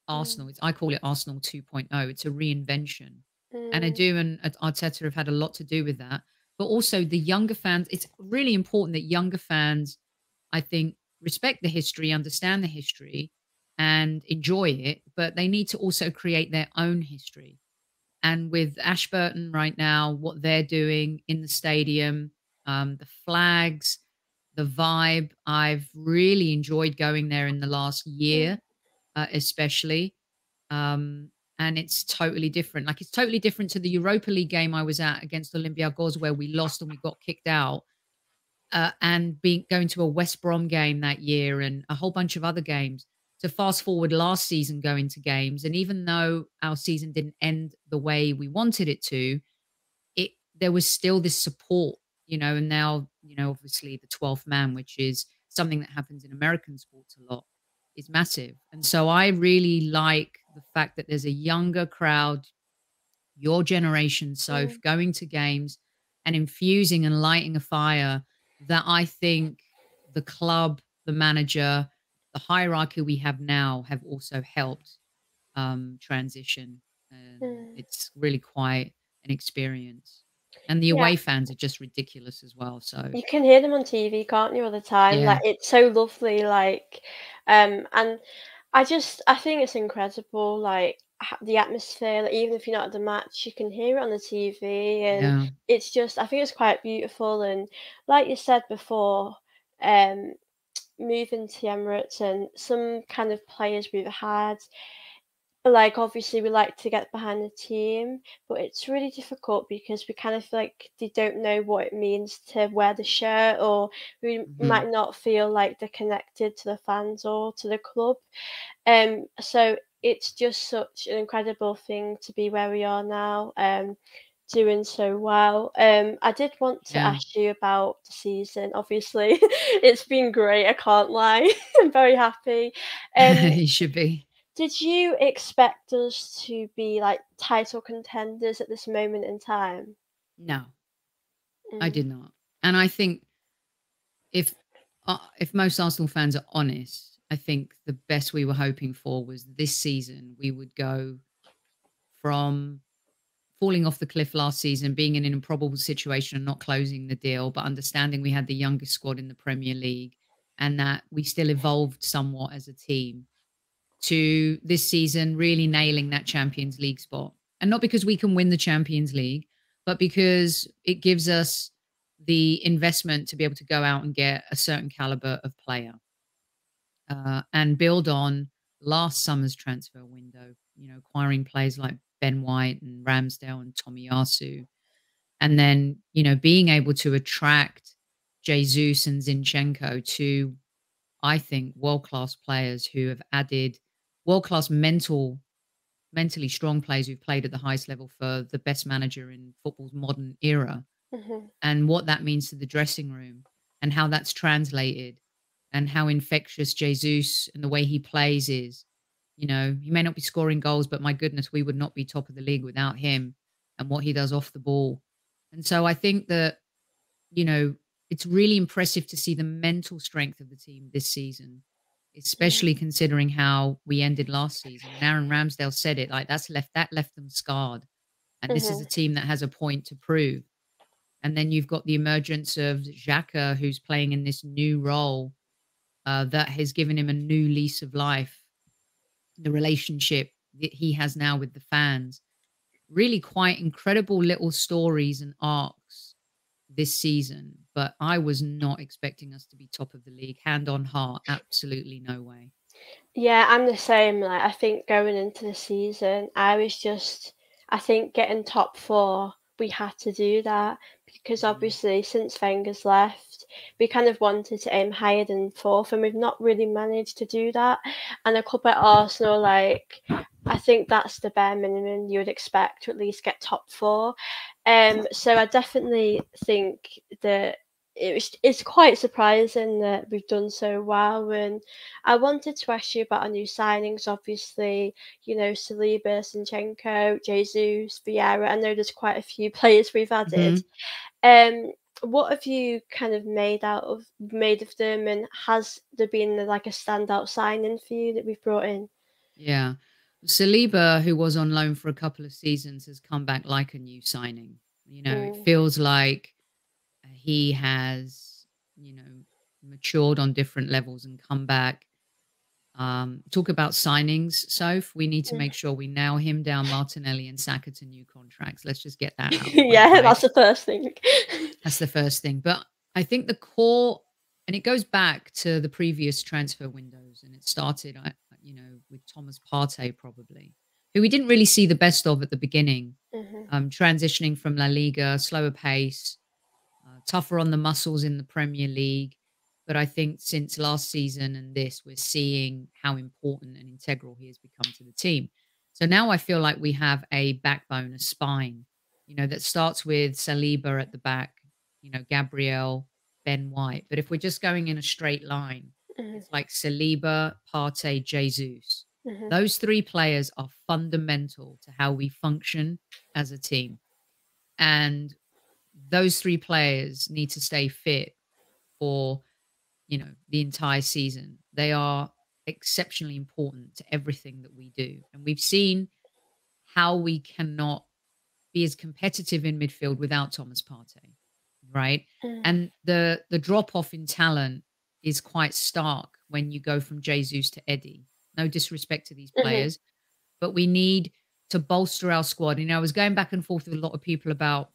Speaker 1: Mm,
Speaker 2: Arsenal. I call it Arsenal 2.0. It's a reinvention. And
Speaker 1: mm,
Speaker 2: Adu and Arteta have had a lot to do with that. But also the younger fans, it's really important that younger fans, I think, respect the history, understand the history, and enjoy it. But they need to also create their own history. And with Ashburton right now, what they're doing in the stadium, the flags, the vibe, I've really enjoyed going there in the last
Speaker 1: mm,
Speaker 2: year, especially. Um, and it's totally different. Like, it's totally different to the Europa League game I was at against Olympiacos, where we lost and we got kicked out. And being going to a West Brom game that year and a whole bunch of other games. To fast forward last season going to games, and even though our season didn't end the way we wanted it to, it there was still this support, and now, obviously the 12th man, which is something that happens in American sports a lot, is massive. And so I really like the fact that there's a younger crowd, your generation, so
Speaker 1: mm.
Speaker 2: going to games and infusing and lighting a fire that I think the club, the manager, the hierarchy we have now have also helped transition. And
Speaker 1: Mm.
Speaker 2: it's really quite an experience. And the
Speaker 1: Yeah,
Speaker 2: away fans are just ridiculous as well. So,
Speaker 1: you can hear them on TV, can't you, all the time?
Speaker 2: yeah,
Speaker 1: Like, it's so lovely, like, and I think it's incredible, like, the atmosphere, like, even if you're not at the match, you can hear it on the TV, and
Speaker 2: yeah,
Speaker 1: it's just I think it's quite beautiful, and like you said before, um, moving to the Emirates and some kind of players we've had. Like, obviously, we like to get behind the team, but it's really difficult because we kind of feel like they don't know what it means to wear the shirt, or we
Speaker 2: mhm,
Speaker 1: might not feel like they're connected to the fans or to the club. So it's just such an incredible thing to be where we are now, doing so well. I did want to
Speaker 2: yeah.
Speaker 1: ask you about the season. Obviously, it's been great. I can't lie. I'm very happy. Um,
Speaker 2: You should be.
Speaker 1: did you expect us to be, like, title contenders at this moment in time?
Speaker 2: No, I
Speaker 1: Mm,
Speaker 2: did not. And I think if most Arsenal fans are honest, I think the best we were hoping for was this season we would go from falling off the cliff last season, being in an improbable situation and not closing the deal, but understanding we had the youngest squad in the Premier League and that we still evolved somewhat as a team, to this season really nailing that Champions League spot. And not because we can win the Champions League, but because it gives us the investment to be able to go out and get a certain caliber of player, and build on last summer's transfer window, acquiring players like Ben White and Ramsdale and Tomiyasu. And then, being able to attract Jesus and Zinchenko, to, I think, world class players who have added world class mentally strong players who've played at the highest level for the best manager in football's modern era,
Speaker 1: mhm,
Speaker 2: and what that means to the dressing room and how that's translated and how infectious Jesus and the way he plays is. He may not be scoring goals, but my goodness, we would not be top of the league without him and what he does off the ball. And so I think that, you know, it's really impressive to see the mental strength of the team this season, especially
Speaker 1: mm,
Speaker 2: considering how we ended last season. And Aaron Ramsdale said it, like, that left them scarred. and this is a
Speaker 1: Mhm.
Speaker 2: team that has a point to prove. And then you've got the emergence of Xhaka, who's playing in this new role that has given him a new lease of life. The relationship that he has now with the fans, really quite incredible little stories and arcs this season. But I was not expecting us to be top of the league. Hand on heart, absolutely no way.
Speaker 1: Yeah, I'm the same. Like, I think going into the season, I think getting top four, we had to do that because
Speaker 2: Mm,
Speaker 1: obviously since Wenger's left, we kind of wanted to aim higher than fourth, and we've not really managed to do that. And a club at Arsenal, like, I think that's the bare minimum you would expect to at least get top four. So I definitely think that it's quite surprising that we've done so well. And I wanted to ask you about our new signings. Obviously, Saliba, Zinchenko, Jesus, Vieira. I know there's quite a few players we've added.
Speaker 2: mhm.
Speaker 1: Um, what have you kind of made of them, and has there been like a standout signing for you that we've brought in?
Speaker 2: Yeah. Saliba, who was on loan for a couple of seasons, has come back like a new signing. It
Speaker 1: Mm,
Speaker 2: feels like he has, you know, matured on different levels and come back. Talk about signings, Soph. We need to
Speaker 1: mm.
Speaker 2: make sure we nail him down, Martinelli and Saka to new contracts. Let's just get that out of the way,
Speaker 1: Yeah,
Speaker 2: right?
Speaker 1: that's the first thing.
Speaker 2: That's the first thing. But I think the core, and it goes back to the previous transfer windows, and it started, with Thomas Partey probably, who we didn't really see the best of at the beginning,
Speaker 1: Mhm,
Speaker 2: transitioning from La Liga, slower pace, tougher on the muscles in the Premier League. But I think since last season and this, we're seeing how important and integral he has become to the team. So now I feel like we have a backbone, a spine, that starts with Saliba at the back, Gabriel, Ben White. But if we're just going in a straight line,
Speaker 1: mhm,
Speaker 2: it's like Saliba, Partey, Jesus.
Speaker 1: mhm,
Speaker 2: Those three players are fundamental to how we function as a team. And those three players need to stay fit for, the entire season. They are exceptionally important to everything that we do. And we've seen how we cannot be as competitive in midfield without Thomas Partey, right?
Speaker 1: mm,
Speaker 2: And the drop off in talent is quite stark when you go from Jesus to Eddie. No disrespect to these
Speaker 1: mhm,
Speaker 2: players, but we need to bolster our squad. I was going back and forth with a lot of people about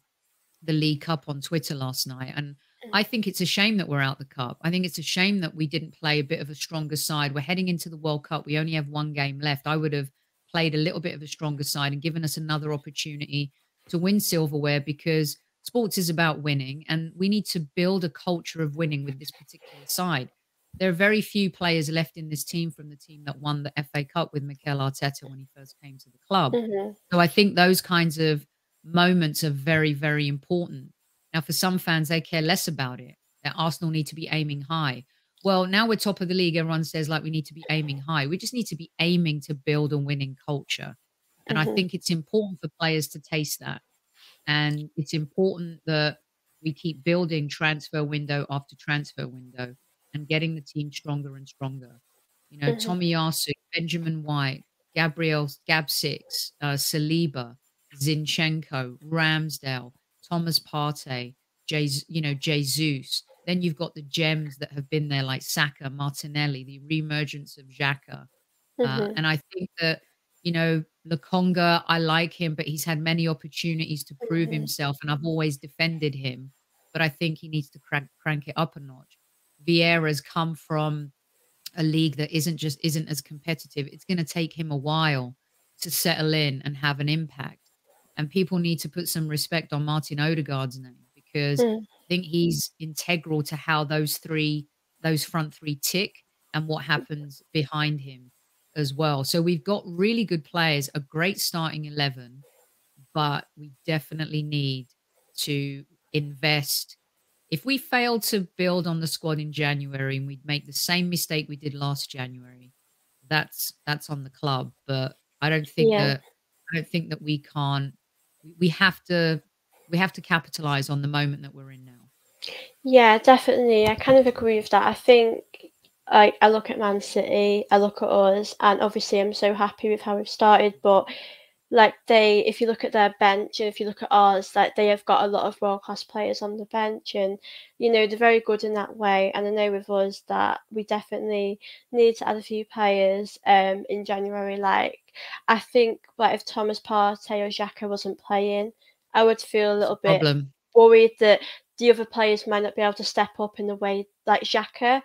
Speaker 2: the League Cup on Twitter last night. And
Speaker 1: mm,
Speaker 2: I think it's a shame that we're out the cup. I think it's a shame that we didn't play a bit of a stronger side. We're heading into the World Cup. We only have one game left. I would have played a little bit of a stronger side and given us another opportunity to win silverware, because sports is about winning and we need to build a culture of winning with this particular side. There are very few players left in this team from the team that won the FA Cup with Mikel Arteta when he first came to the club.
Speaker 1: mhm,
Speaker 2: So I think those kinds of moments are very, very important. Now, for some fans, they care less about it, that Arsenal need to be aiming high. Well, now we're top of the league. Everyone says, like, we need to be aiming high. We just need to be aiming to build a winning culture. And I
Speaker 1: mhm,
Speaker 2: think it's important for players to taste that. And it's important that we keep building transfer window after transfer window and getting the team stronger and stronger.
Speaker 1: mhm,
Speaker 2: Tommy Yasu, Benjamin White, Gabriel Gab Six, Saliba, Zinchenko, Ramsdale, Thomas Partey, Jesus. Then you've got the gems that have been there like Saka, Martinelli, the reemergence of Xhaka.
Speaker 1: mhm,
Speaker 2: And I think that, Lokonga, I like him, but he's had many opportunities to prove
Speaker 1: mhm,
Speaker 2: himself, and I've always defended him. But I think he needs to crank it up a notch. Vieira's come from a league that isn't as competitive. It's going to take him a while to settle in and have an impact. And people need to put some respect on Martin Odegaard's name, because
Speaker 1: mm,
Speaker 2: I think he's integral to how those front three tick and what happens behind him as well. So we've got really good players, a great starting 11, but we definitely need to invest. If we fail to build on the squad in January and we make the same mistake we did last January, that's on the club. But
Speaker 1: yeah.
Speaker 2: I don't think that we can't. We have to capitalize on the moment that we're in now.
Speaker 1: Yeah, definitely. I kind of agree with that. I think, like, I look at Man City, I look at us, and obviously I'm so happy with how we've started, but Like they, if you look at their bench and if you look at ours, like they have got a lot of world class players on the bench, and they're very good in that way. And I know with us that we definitely need to add a few players in January. Like I think like if Thomas Partey or Xhaka wasn't playing, I would feel a
Speaker 2: It's a
Speaker 1: little bit
Speaker 2: problem.
Speaker 1: worried that the other players might not be able to step up in the way like Xhaka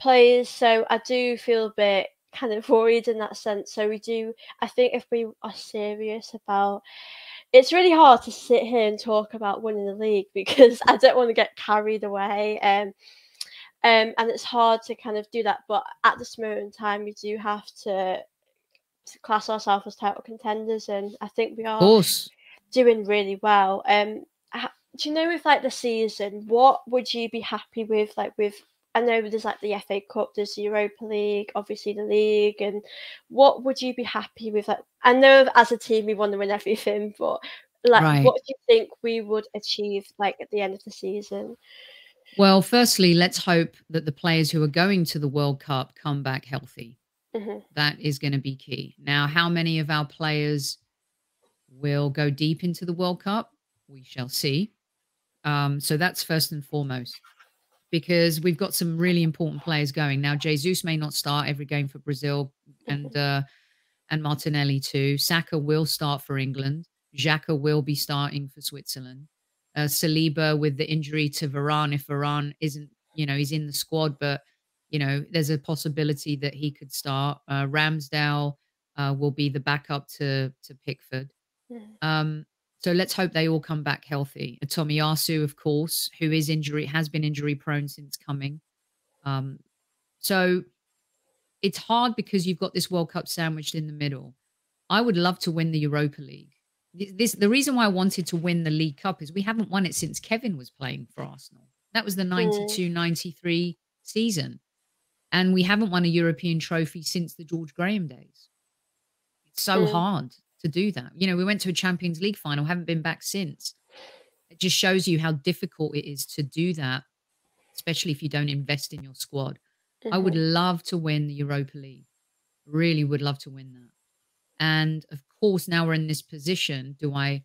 Speaker 1: plays. So I do feel a bit kind of worried in that sense. So we do. I think if we are serious about, it's really hard to sit here and talk about winning the league because I don't want to get carried away. And it's hard to kind of do that. But at this moment in time, we do have to class ourselves as title contenders, and I think we
Speaker 2: Of
Speaker 1: are
Speaker 2: course.
Speaker 1: doing really well. Do you know with like the season, what would you be happy with? Like with, I know there's like the FA Cup, there's the Europa League, obviously the league, and what would you be happy with? Like, I know as a team we want to win everything, but like, what
Speaker 2: Right.
Speaker 1: do you think we would achieve like at the end of the season?
Speaker 2: Well, firstly, let's hope that the players who are going to the World Cup come back healthy.
Speaker 1: Mhm,
Speaker 2: That is going to be key. Now, how many of our players will go deep into the World Cup? We shall see. So that's first and foremost, because we've got some really important players going. Now, Jesus may not start every game for Brazil, and
Speaker 1: mhm,
Speaker 2: uh, and Martinelli too. Saka will start for England. Xhaka will be starting for Switzerland. Saliba with the injury to Varane. If Varane isn't, he's in the squad, but there's a possibility that he could start. Ramsdale will be the backup to Pickford.
Speaker 1: mhm,
Speaker 2: Um, so let's hope they all come back healthy. Tomiyasu, of course, who has been injury prone since coming. Um, so it's hard because you've got this World Cup sandwiched in the middle. I would love to win the Europa League. The reason why I wanted to win the League Cup is we haven't won it since Kevin was playing for Arsenal. That was the
Speaker 1: mm,
Speaker 2: 92-93 season. And we haven't won a European trophy since the George Graham days. It's so
Speaker 1: mm,
Speaker 2: hard to do that. We went to a Champions League final, haven't been back since. It just shows you how difficult it is to do that, especially if you don't invest in your squad. I would
Speaker 1: mhm,
Speaker 2: love to win the Europa League. Really would love to win that. And of course, now we're in this position. Do I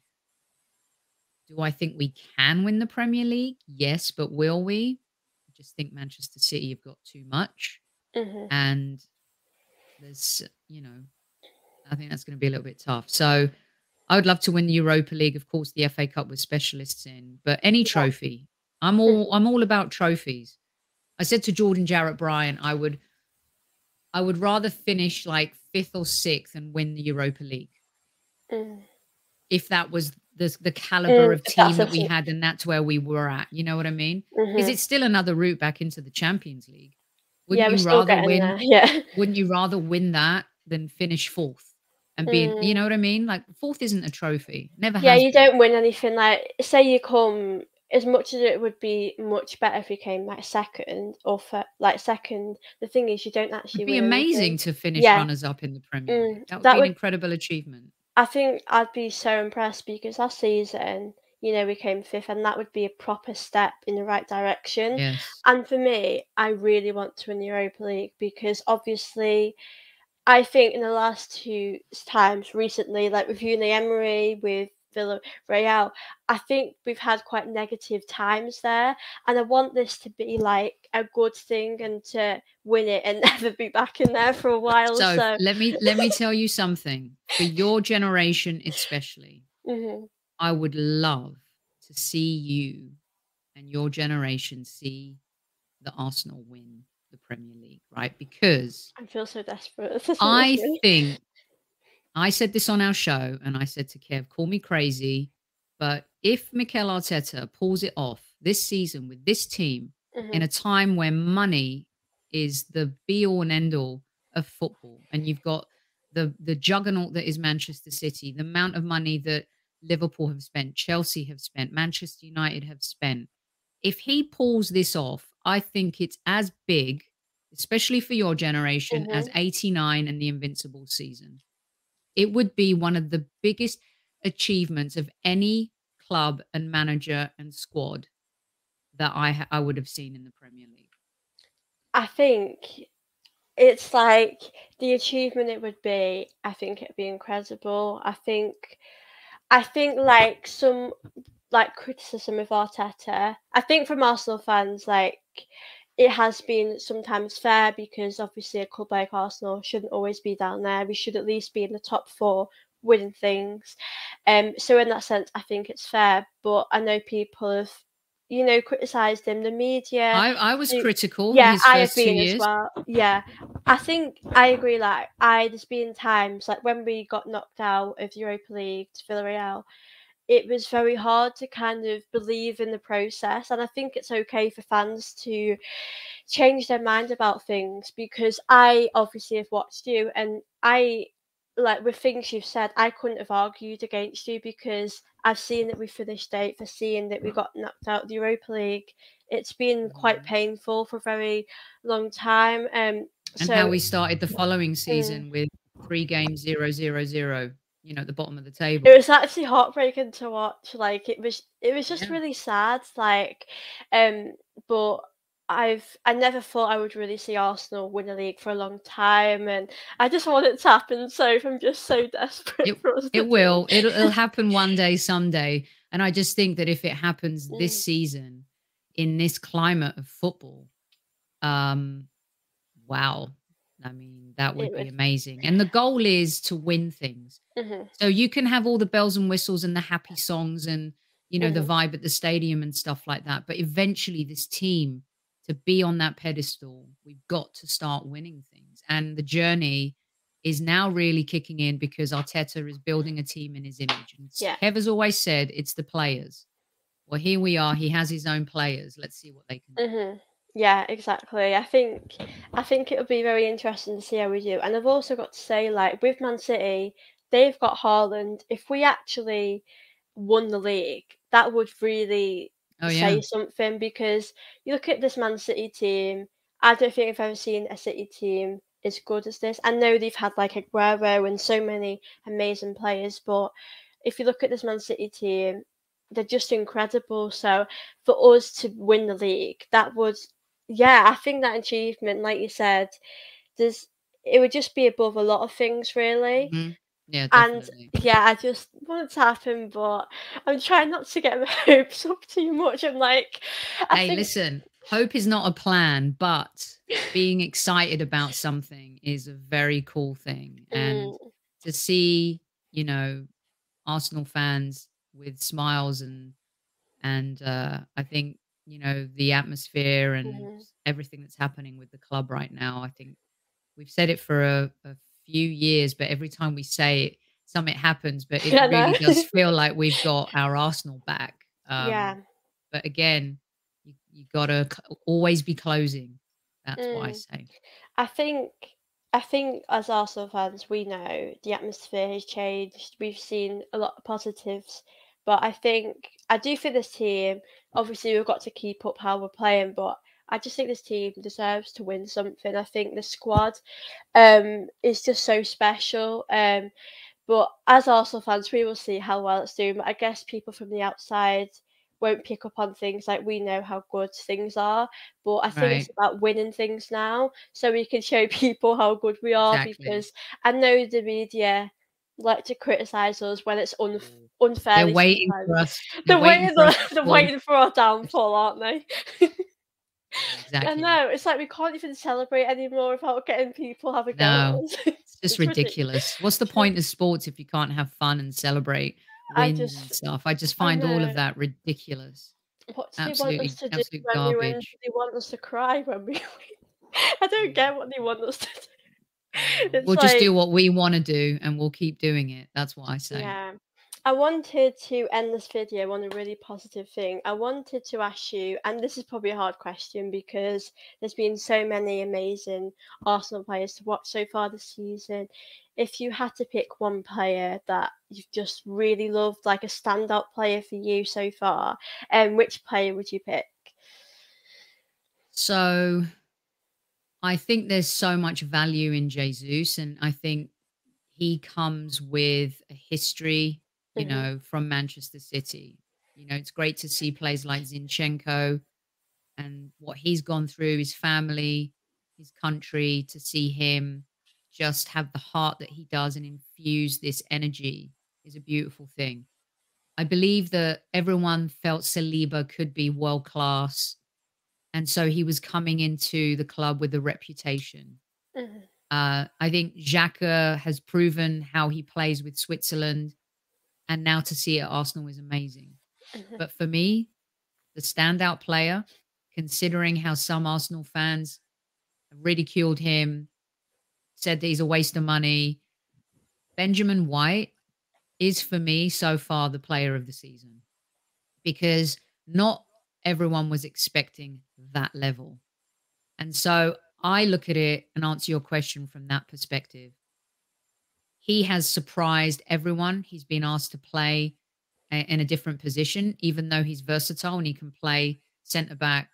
Speaker 2: think we can win the Premier League? Yes, but will we? I just think Manchester City have got too much.
Speaker 1: mhm,
Speaker 2: And there's, I think that's going to be a little bit tough. So I would love to win the Europa League, of course, the FA Cup with specialists in, but any
Speaker 1: yeah,
Speaker 2: trophy. I'm all
Speaker 1: mhm,
Speaker 2: I'm all about trophies. I said to Jordan Jarrett Bryan, I would rather finish like fifth or sixth and win the Europa League
Speaker 1: mm,
Speaker 2: if that was the caliber of
Speaker 1: if that's
Speaker 2: team that we
Speaker 1: something.
Speaker 2: had and that's where we were at. You know what I mean? Because
Speaker 1: Mhm.
Speaker 2: it's still another route back into the Champions League. Wouldn't
Speaker 1: Yeah, we're
Speaker 2: you
Speaker 1: still
Speaker 2: rather
Speaker 1: getting
Speaker 2: win
Speaker 1: there. Yeah.
Speaker 2: wouldn't you rather win that than finish fourth and be, you know
Speaker 1: Mm.
Speaker 2: what I mean? Like fourth isn't a trophy. Never
Speaker 1: Yeah,
Speaker 2: has
Speaker 1: you
Speaker 2: been.
Speaker 1: don't win anything, like, say you come, as much as it would be much better if you came, like, second or like, second, the thing is you don't
Speaker 2: It'd
Speaker 1: actually
Speaker 2: be
Speaker 1: win anything.
Speaker 2: amazing to finish
Speaker 1: Yeah,
Speaker 2: runners up in the Premier League. That would
Speaker 1: that
Speaker 2: be an
Speaker 1: would,
Speaker 2: incredible achievement.
Speaker 1: I think I'd be so impressed because last season, we came 5th, and that would be a proper step in the right direction,
Speaker 2: Yes.
Speaker 1: and for me, I really want to win the Europa League because obviously I think in the last two times recently, like with Unai Emery, with Villarreal, I think we've had quite negative times there, and I want this to be like a good thing and to win it and never be back in there for a while.
Speaker 2: So
Speaker 1: So,
Speaker 2: let me tell you something. For your generation especially,
Speaker 1: mhm,
Speaker 2: I would love to see you and your generation see the Arsenal win the Premier League, right? Because
Speaker 1: I feel so desperate for this
Speaker 2: I
Speaker 1: win.
Speaker 2: think I said this on our show, and I said to Kev, call me crazy, but if Mikel Arteta pulls it off this season with this team in
Speaker 1: Mhm,
Speaker 2: a time where money is the be all and end all of football, and you've got the juggernaut that is Manchester City, the amount of money that Liverpool have spent, Chelsea have spent, Manchester United have spent. If he pulls this off, I think it's as big, especially for your generation, as
Speaker 1: mhm.
Speaker 2: 89 and the Invincible season. It would be one of the biggest achievements of any club and manager and squad that I would have seen in the Premier League.
Speaker 1: I think. it's like the achievement it would be, I think it'd be incredible. I think like some like criticism of Arteta. I think from Arsenal fans, like it has been sometimes fair because obviously a club like Arsenal shouldn't always be down there. We should at least be in the top four winning things. So in that sense, I think it's fair. But I know people have, criticised him. The media.
Speaker 2: I was
Speaker 1: the-
Speaker 2: critical
Speaker 1: Yeah,
Speaker 2: his
Speaker 1: I have
Speaker 2: first 2
Speaker 1: been as
Speaker 2: years.
Speaker 1: well. Yeah, I think I agree. Like, there's been times like when we got knocked out of Europa League to Villarreal, it was very hard to kind of believe in the process. And I think it's okay for fans to change their mind about things because I obviously have watched you and I like with things you've said, I couldn't have argued against you because I've seen that we finished eighth, I've seen that we got knocked out of the Europa League. It's been quite
Speaker 2: Mhm.
Speaker 1: painful for a very long time.
Speaker 2: And how
Speaker 1: So
Speaker 2: we started the following
Speaker 1: mm,
Speaker 2: season with 3 games, 0-0-0, at the bottom of the
Speaker 1: it
Speaker 2: table.
Speaker 1: was actually heartbreaking to watch. Like it was just
Speaker 2: Yeah.
Speaker 1: really sad. Like, um, but I never thought I would really see Arsenal win a league for a long time, and I just want it to happen. So I'm just so desperate
Speaker 2: It
Speaker 1: for us to
Speaker 2: it
Speaker 1: do
Speaker 2: will. It'll
Speaker 1: it.
Speaker 2: happen one day, someday, and I just think that if it happens this
Speaker 1: Mm,
Speaker 2: season in this climate of football, um, wow. I mean, that
Speaker 1: it
Speaker 2: would be
Speaker 1: was.
Speaker 2: amazing, and the goal is to win things.
Speaker 1: Mhm,
Speaker 2: So you can have all the bells and whistles and the happy songs and, the
Speaker 1: mhm,
Speaker 2: vibe at the stadium and stuff like that, but eventually this team to be on that pedestal, we've got to start winning things, and the journey is now really kicking in because Arteta is building a team in his image, and
Speaker 1: yeah.
Speaker 2: Kev has always said it's the players. Well, here we are, he has his own players. Let's see what they can do.
Speaker 1: Mhm. Yeah, exactly. I think it'll be very interesting to see how we do. And I've also got to say, like with Man City, they've got Haaland. If we actually won the league, that would really
Speaker 2: Oh,
Speaker 1: say
Speaker 2: yeah.
Speaker 1: something because you look at this Man City team. I don't think I've ever seen a City team as good as this. I know they've had like Aguero and so many amazing players, but if you look at this Man City team, they're just incredible. So for us to win the league, that would, yeah, I think that achievement, like you said, there's it would just be above a lot of things really.
Speaker 2: Mhm. Yeah,
Speaker 1: And
Speaker 2: definitely.
Speaker 1: yeah, I just want it to happen, but I'm trying not to get my hopes up too much. I'm like, I
Speaker 2: Hey,
Speaker 1: think,
Speaker 2: listen, hope is not a plan, but being excited about something is a very cool thing. And
Speaker 1: mm,
Speaker 2: to see, you know, Arsenal fans with smiles and I think, the atmosphere and
Speaker 1: mhm.
Speaker 2: everything that's happening with the club right now, I think we've said it for a few years, but every time we say it, something happens, but it
Speaker 1: I
Speaker 2: really does
Speaker 1: know.
Speaker 2: feel like we've got our Arsenal back.
Speaker 1: Yeah.
Speaker 2: But again, you gotta always be closing. That's what I
Speaker 1: Mm.
Speaker 2: say.
Speaker 1: I think I think as Arsenal fans, we know the atmosphere has changed. We've seen a lot of positives, but I do think this team. Obviously, we've got to keep up how we're playing, but I just think this team deserves to win something. I think the squad is just so special. But as Arsenal fans, we will see how well it's doing. But I guess people from the outside won't pick up on things like we know how good things are. But I think it's
Speaker 2: Right.
Speaker 1: about winning things now so we can show people how good we are
Speaker 2: Exactly.
Speaker 1: because I know the media like to criticise us when it's
Speaker 2: Oh, they're
Speaker 1: unfairly
Speaker 2: waiting for
Speaker 1: sometimes.
Speaker 2: us. They're waiting for us to
Speaker 1: They're
Speaker 2: fall.
Speaker 1: waiting for our downfall, aren't they?
Speaker 2: Yeah,
Speaker 1: I
Speaker 2: exactly.
Speaker 1: know, it's like we can't even celebrate anymore without getting people have a go
Speaker 2: No,
Speaker 1: at us.
Speaker 2: it's just
Speaker 1: It's ridiculous.
Speaker 2: ridiculous. What's the point of sports if you can't have fun and celebrate
Speaker 1: I
Speaker 2: wins and
Speaker 1: just
Speaker 2: stuff? I just
Speaker 1: I
Speaker 2: find all of
Speaker 1: know.
Speaker 2: that ridiculous.
Speaker 1: What do they want us
Speaker 2: Absolutely,
Speaker 1: to do
Speaker 2: absolute
Speaker 1: when we win? Do
Speaker 2: garbage.
Speaker 1: they want us to cry when we win? I don't
Speaker 2: Mm.
Speaker 1: get what they want us to do.
Speaker 2: No,
Speaker 1: It's
Speaker 2: we'll just
Speaker 1: like,
Speaker 2: do what we wanna do, and we'll keep doing it. That's what I say.
Speaker 1: yeah. I wanted to end this video on a really positive thing. I wanted to ask you, and this is probably a hard question because there's been so many amazing Arsenal players to watch so far this season. If you had to pick one player that you've just really loved, like a standout player for you so far, which player would you pick?
Speaker 2: So, I think there's so much value in Jesus, and I think he comes with a history,
Speaker 1: Hmm.
Speaker 2: from Manchester City. It's great to see players like Zinchenko and what he's gone through, his family, his country, to see him just have the heart that he does and infuse this energy is a beautiful thing. I believe that everyone felt Saliba could be world class, and so he was coming into the club with a reputation.
Speaker 1: Mhm,
Speaker 2: I think Xhaka has proven how he plays with Switzerland, and now to see it at Arsenal is amazing.
Speaker 1: mhm.
Speaker 2: But for me, the standout player, considering how some Arsenal fans ridiculed him, said that he's a waste of money, Benjamin White is for me so far the player of the season, because not everyone was expecting that level. And so I look at it and answer your question from that perspective. He has surprised everyone. He's been asked to play in a different position, even though he's versatile and he can play centre back,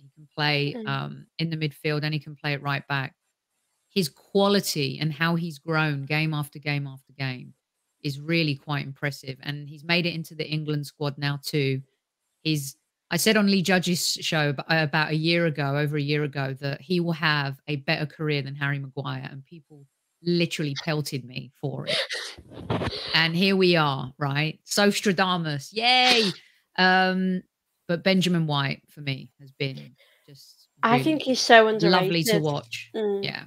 Speaker 2: he can play
Speaker 1: Mm.
Speaker 2: in the midfield, and he can play at right back. His quality and how he's grown game after game after game is really quite impressive. And he's made it into the England squad now too. He's I said on Lee Judge's show about a year ago, over a year ago, that he will have a better career than Harry Maguire, and people literally pelted me for it. And here we are, right? Sostradamus, yay! Um, but Benjamin White for me has been just
Speaker 1: I think
Speaker 2: really
Speaker 1: he's so
Speaker 2: lovely to
Speaker 1: underrated.
Speaker 2: watch.
Speaker 1: Mm.
Speaker 2: Yeah,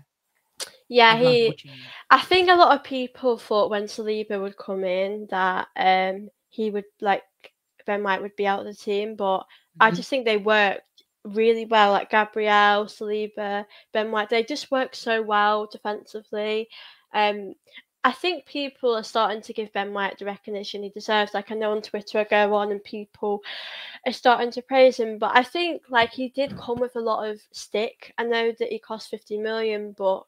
Speaker 1: Yeah,
Speaker 2: I've loved
Speaker 1: he
Speaker 2: watching him.
Speaker 1: I think a lot of people thought when Saliba would come in that he would like Ben White would be out of the team, but I
Speaker 2: Mhm.
Speaker 1: just think they worked really well. Like Gabriel, Saliba, Ben White, they just work so well defensively. Um, I think people are starting to give Ben White the recognition he deserves. Like I know on Twitter I go on and people are starting to praise him, but I think like he did come with a lot of stick. I know that he cost 50 million, but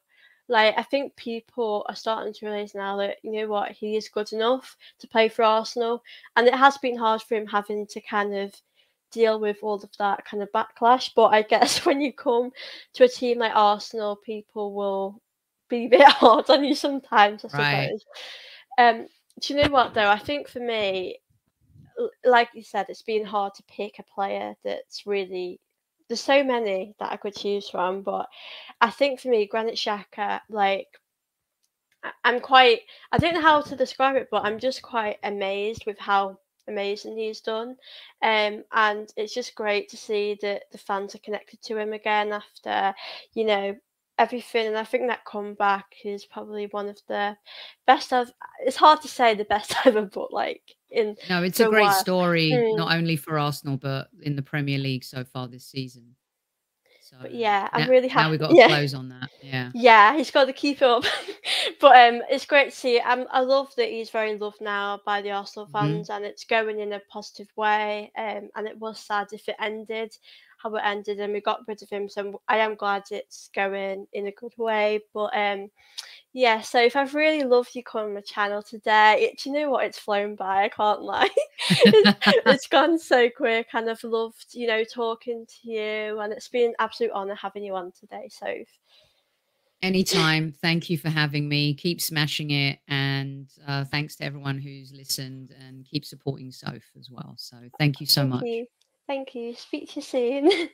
Speaker 1: like I think people are starting to realise now that you know what he is good enough to play for Arsenal, and it has been hard for him having to kind of deal with all of that kind of backlash. But I guess when you come to a team like Arsenal, people will be a bit hard on you sometimes, I
Speaker 2: Right,
Speaker 1: suppose. Do you know what though? I think for me, like you said, it's been hard to pick a player that's really. There's so many that I could choose from, but I think for me, Granit Xhaka, like I'm quite. I don't know how to describe it, but I'm just quite amazed with how amazing he's done, and it's just great to see that the fans are connected to him again after, you know, everything. And I think that comeback is probably one of the best I've. It's hard to say the best ever, but like in
Speaker 2: no, it's
Speaker 1: for
Speaker 2: a
Speaker 1: a
Speaker 2: great
Speaker 1: while.
Speaker 2: story,
Speaker 1: Mm.
Speaker 2: not only for Arsenal but in the Premier League so far this season. So
Speaker 1: But yeah, I'm
Speaker 2: now,
Speaker 1: really
Speaker 2: now
Speaker 1: happy.
Speaker 2: we got to
Speaker 1: Yeah.
Speaker 2: close on that. Yeah.
Speaker 1: Yeah, he's got to keep it up. But it's great to see. I love that he's very loved now by the Arsenal
Speaker 2: Mhm.
Speaker 1: fans, and it's going in a positive way. And it was sad if it ended how it ended, and we got rid of him. So I am glad it's going in a good way. But yeah. So if I've really loved you coming on my channel today, do you know what? It's flown by. I can't lie. It's gone so quick, and I've loved talking to you, and it's been an absolute honour having you on today. So.
Speaker 2: Anytime. Thank you for having me. Keep smashing it. And thanks to everyone who's listened, and keep supporting Soph as well. So thank you so
Speaker 1: Thank
Speaker 2: much.
Speaker 1: you. Thank you. Speak to you soon.